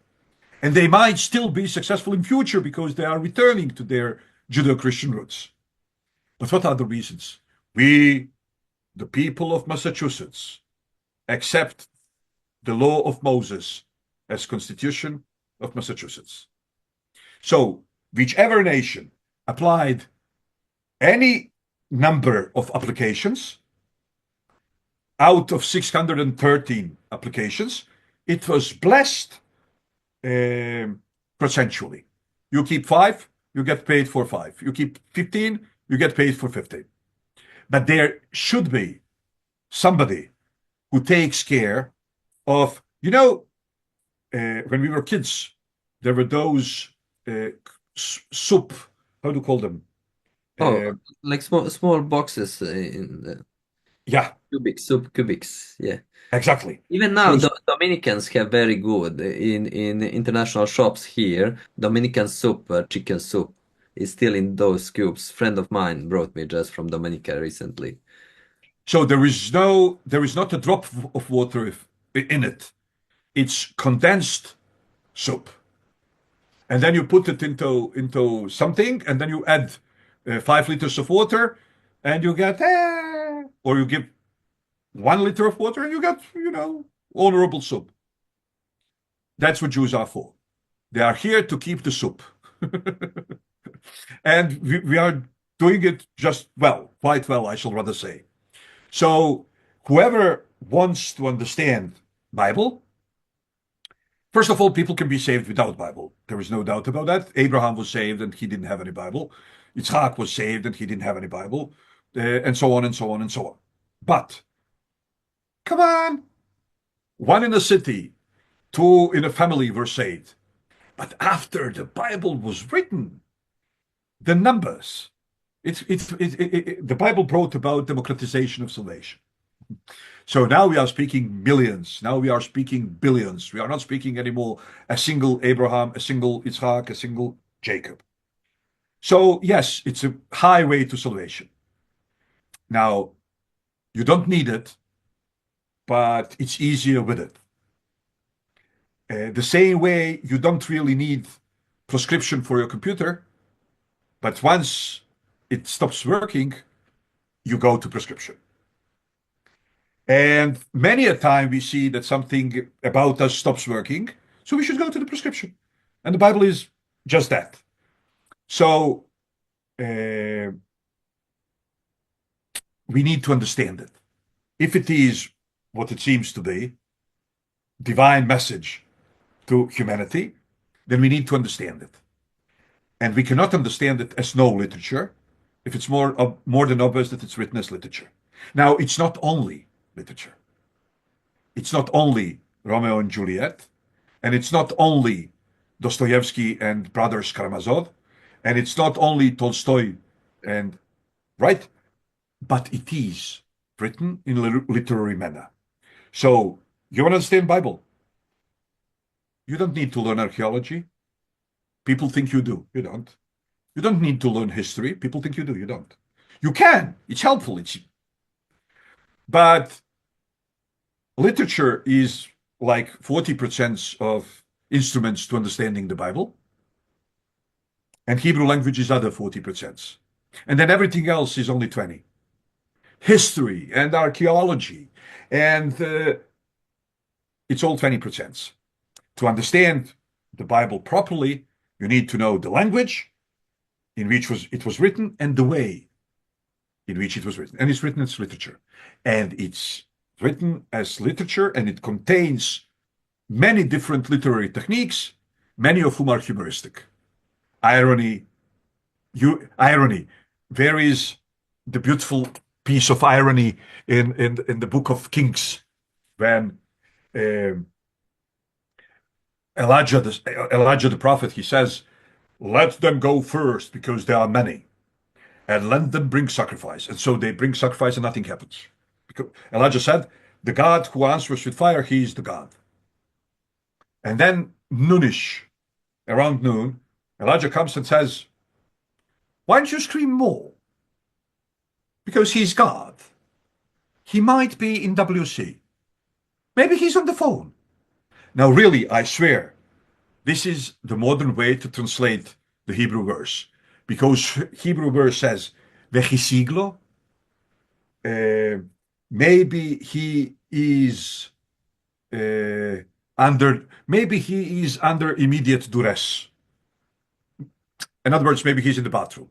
And they might still be successful in future because they are returning to their Judeo-Christian roots. But what are the reasons? We, the people of Massachusetts, accept the law of Moses as Constitution of Massachusetts. So, whichever nation applied any number of applications, out of 613 applications, it was blessed procentually. You keep 5, you get paid for 5. You keep 15, you get paid for 15. But there should be somebody who takes care of, when we were kids, there were those soup, how do you call them? Oh, like small boxes in the Yeah, soup cubics. Yeah. exactly. Even now, So, Dominicans have very good in international shops here. Dominican soup, chicken soup, is still in those cubes. Friend of mine brought me just from Dominica recently. so there is not a drop of water in it. It's condensed soup. And then you put it into something, and then you add 5 liters of water, and you get, or you give 1 liter of water, and you get, honorable soup. That's what Jews are for. They are here to keep the soup. And we are doing it just well, quite well, I shall rather say. So whoever wants to understand Bible, first of all, people can be saved without Bible. There is no doubt about that. Abraham was saved and he didn't have any Bible. Yitzhak was saved and he didn't have any Bible, and so on and so on and so on. But come on, 1 in a city, 2 in a family were saved. But after the Bible was written, the numbers, the Bible brought about democratization of salvation. So now we are speaking millions. Now we are speaking billions. We are not speaking anymore a single Abraham, a single Isaac, a single Jacob. So yes, it's a highway to salvation. Now, you don't need it, but it's easier with it. The same way you don't really need prescription for your computer, but once it stops working, you go to prescription. And many a time we see that something about us stops working, so we should go to the prescription. And the Bible is just that. So we need to understand it. If it is what it seems to be, divine message to humanity, then we need to understand it. And we cannot understand it as no literature if it's more than obvious that it's written as literature. Now, it's not only literature. It's not only Romeo and Juliet, and it's not only Dostoevsky and Brothers Karamazov, and it's not only Tolstoy and right, but it is written in a literary manner. So you want to understand Bible? You don't need to learn archaeology. People think you do. You don't. You don't need to learn history. People think you do. You don't. You can. It's helpful. But literature is like 40% of instruments to understanding the Bible. And Hebrew language is other 40%. And then everything else is only 20. History and archaeology. And it's all 20%. To understand the Bible properly, you need to know the language in which it was written and the way in which it was written. And it's written as literature. And it's written as literature, and it contains many different literary techniques, many of whom are humoristic. Irony. There is the beautiful piece of irony in the book of Kings when Elijah the prophet, he says, let them go first because there are many, and let them bring sacrifice. And so they bring sacrifice and nothing happens. Because Elijah said, the God who answers with fire, he is the God. And then noonish, around noon, Elijah comes and says, why don't you scream more? Because he's God. He might be in WC. Maybe he's on the phone. Now, really, I swear, this is the modern way to translate the Hebrew verse. Because Hebrew verse says, Vechisiglo, maybe he is under immediate duress. In other words, maybe he's in the bathroom.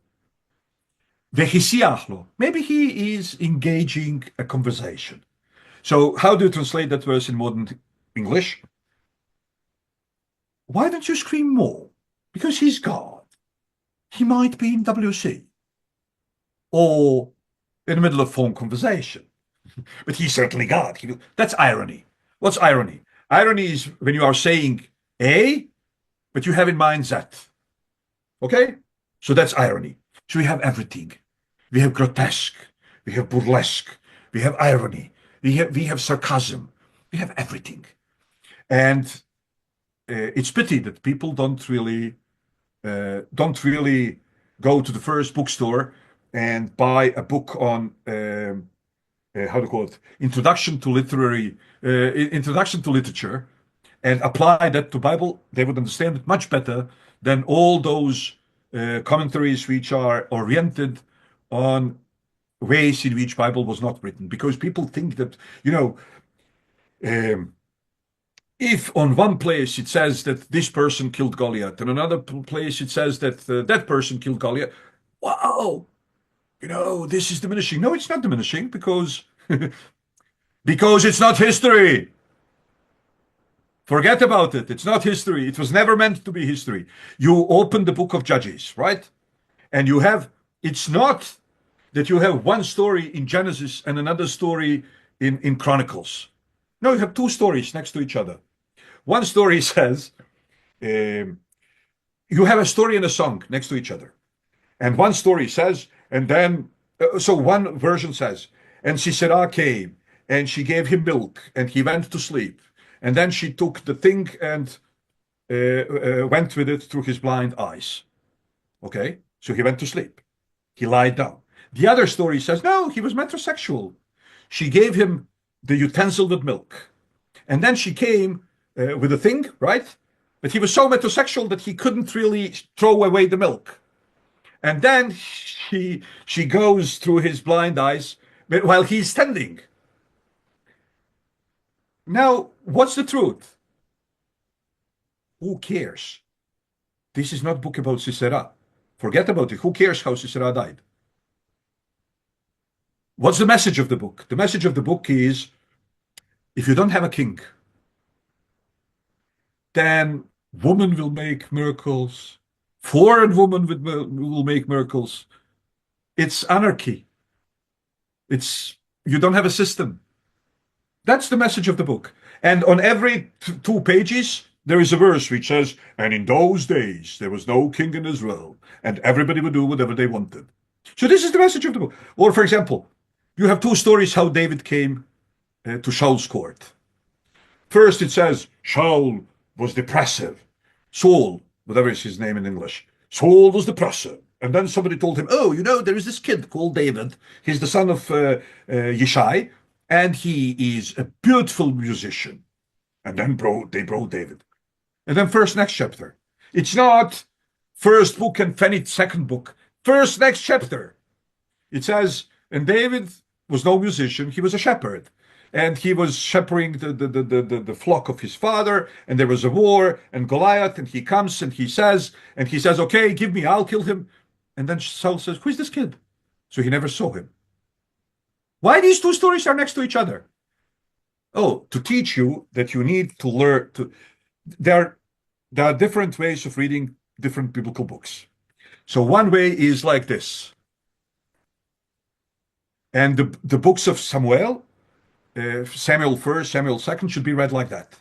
Vehisiachlo, maybe he is engaging a conversation. So how do you translate that verse in modern English? Why don't you scream more? Because he's God. He might be in WC. Or in the middle of phone conversation. But he's certainly God. That's irony. What's irony? Irony is when you are saying A, but you have in mind Z. Okay? So that's irony. So we have everything. We have grotesque. We have burlesque. We have irony. We have sarcasm. We have everything. And it's pity that people don't really go to the first bookstore and buy a book on how to call it, introduction to literature, and apply that to Bible. They would understand it much better than all those commentaries which are oriented on ways in which Bible was not written. Because people think that, if on one place it says that this person killed Goliath, and another place it says that that person killed Goliath, wow, this is diminishing. No, it's not diminishing because it's not history. Forget about it. It's not history. It was never meant to be history. You open the book of Judges, right? And it's not that you have one story in Genesis and another story in Chronicles. No, you have two stories next to each other. One story says, you have a story and a song next to each other. And one story says, and then, so one version says, and Sisera came, and she gave him milk, and he went to sleep. And then she took the thing and went with it through his blind eyes. Okay? So he went to sleep. He lied down. The other story says, no, he was metrosexual. She gave him the utensil with milk. And then she came with a thing, right? But he was so metrosexual that he couldn't really throw away the milk. And then she goes through his blind eyes while he's standing. Now, what's the truth? Who cares? This is not a book about Sisera. Forget about it. Who cares how Sisera died? What's the message of the book? The message of the book is, if you don't have a king, then woman will make miracles. Foreign woman will make miracles. It's anarchy. You don't have a system. That's the message of the book. And on every 2 pages, there is a verse which says, and in those days, there was no king in Israel, and everybody would do whatever they wanted. So this is the message of the book. Or, for example, you have 2 stories how David came to Shaul's court. First, it says, Shaul was depressive. Saul, whatever is his name in English, Saul was depressive. And then somebody told him, oh, there is this kid called David. He's the son of Yishai, and he is a beautiful musician. And then they brought David. And then next chapter. It's not first book and finished second book. Next chapter. It says, and David was no musician, he was a shepherd. And he was shepherding the flock of his father, and there was a war, and Goliath, and he comes and he says, okay, give me, I'll kill him. And then Saul says, who is this kid? So he never saw him. Why these 2 stories are next to each other? Oh, to teach you that you need to learn there are different ways of reading different biblical books. So one way is like this. And the books of Samuel, Samuel 1st, Samuel 2nd, should be read like that.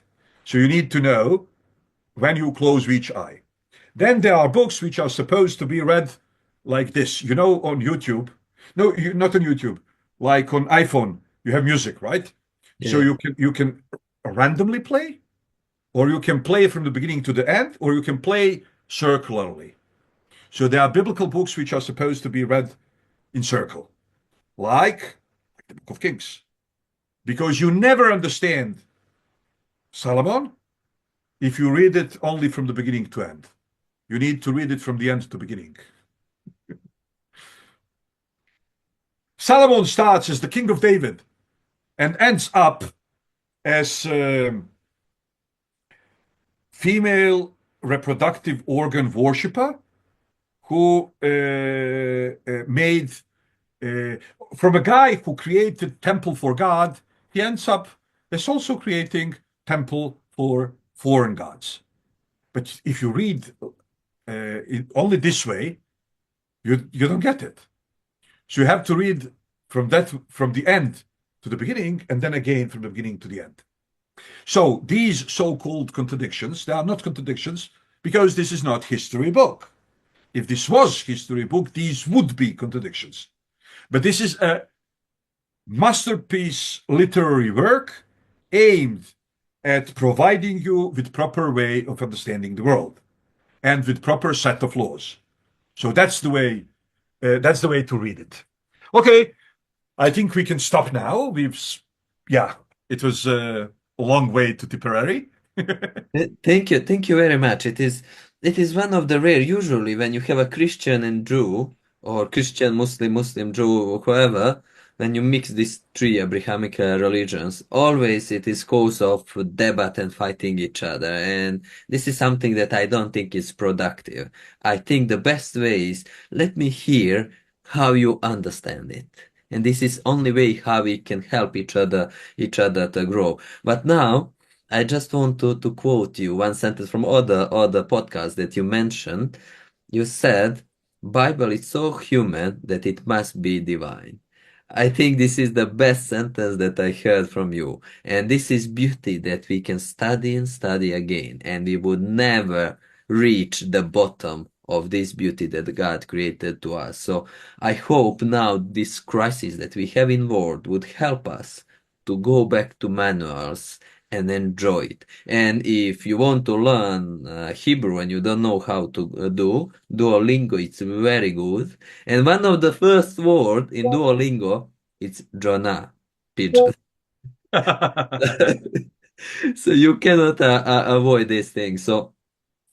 So you need to know when you close each eye. Then there are books which are supposed to be read like this. On YouTube. No, not on YouTube. Like on iPhone, you have music, right? Yeah. So you can randomly play, or you can play from the beginning to the end, or you can play circularly. So there are biblical books which are supposed to be read in circle, like the Book of Kings, because you never understand Solomon if you read it only from the beginning to end. You need to read it from the end to beginning. Solomon starts as the king of David and ends up as female reproductive organ worshipper who made from a guy who created temple for God, he ends up as also creating temple for foreign gods. But if you read it only this way, you don't get it. So you have to read from the end to the beginning, and then again from the beginning to the end. So these so-called contradictions, they are not contradictions because this is not history book. If this was history book, these would be contradictions. But this is a masterpiece literary work aimed at providing you with proper way of understanding the world and with proper set of laws. So that's the way to read it. Okay, I think we can stop now. It was a long way to Tipperary. Thank you very much. It is one of the rare. Usually, when you have a Christian and Jew, or Christian, Muslim, Jew, whoever, when you mix these three Abrahamic religions, always it is cause of debate and fighting each other. And this is something that I don't think is productive. I think the best way is let me hear how you understand it. And this is only way how we can help each other to grow. But now, I just want to quote you one sentence from other podcasts that you mentioned. You said, Bible is so human that it must be divine. I think this is the best sentence that I heard from you. And this is beauty that we can study and study again. And we would never reach the bottom of this beauty that God created to us. So I hope now this crisis that we have in world would help us to go back to manuals and enjoy it. And if you want to learn Hebrew and you don't know how to do, Duolingo, it's very good. And one of the first words in Duolingo, it's Jonah, pigeon. So you cannot avoid these things. So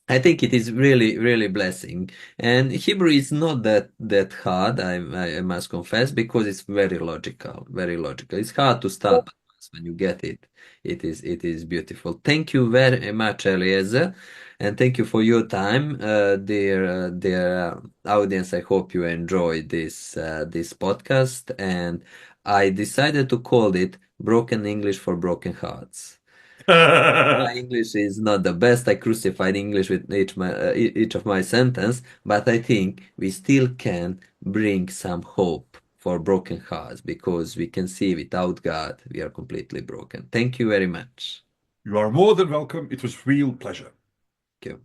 I think it is really, really blessing. And Hebrew is not that hard, I must confess, because it's very logical, very logical. It's hard to start, but when you get it, it is beautiful. Thank you very much, Eliezer, and thank you for your time, dear audience. I hope you enjoyed this podcast, and I decided to call it Broken English for Broken Hearts. My English is not the best. I crucified English with each of my sentence, but I think we still can bring some hope for broken hearts because we can see without God we are completely broken. Thank you very much. You are more than welcome. It was real pleasure. Thank you.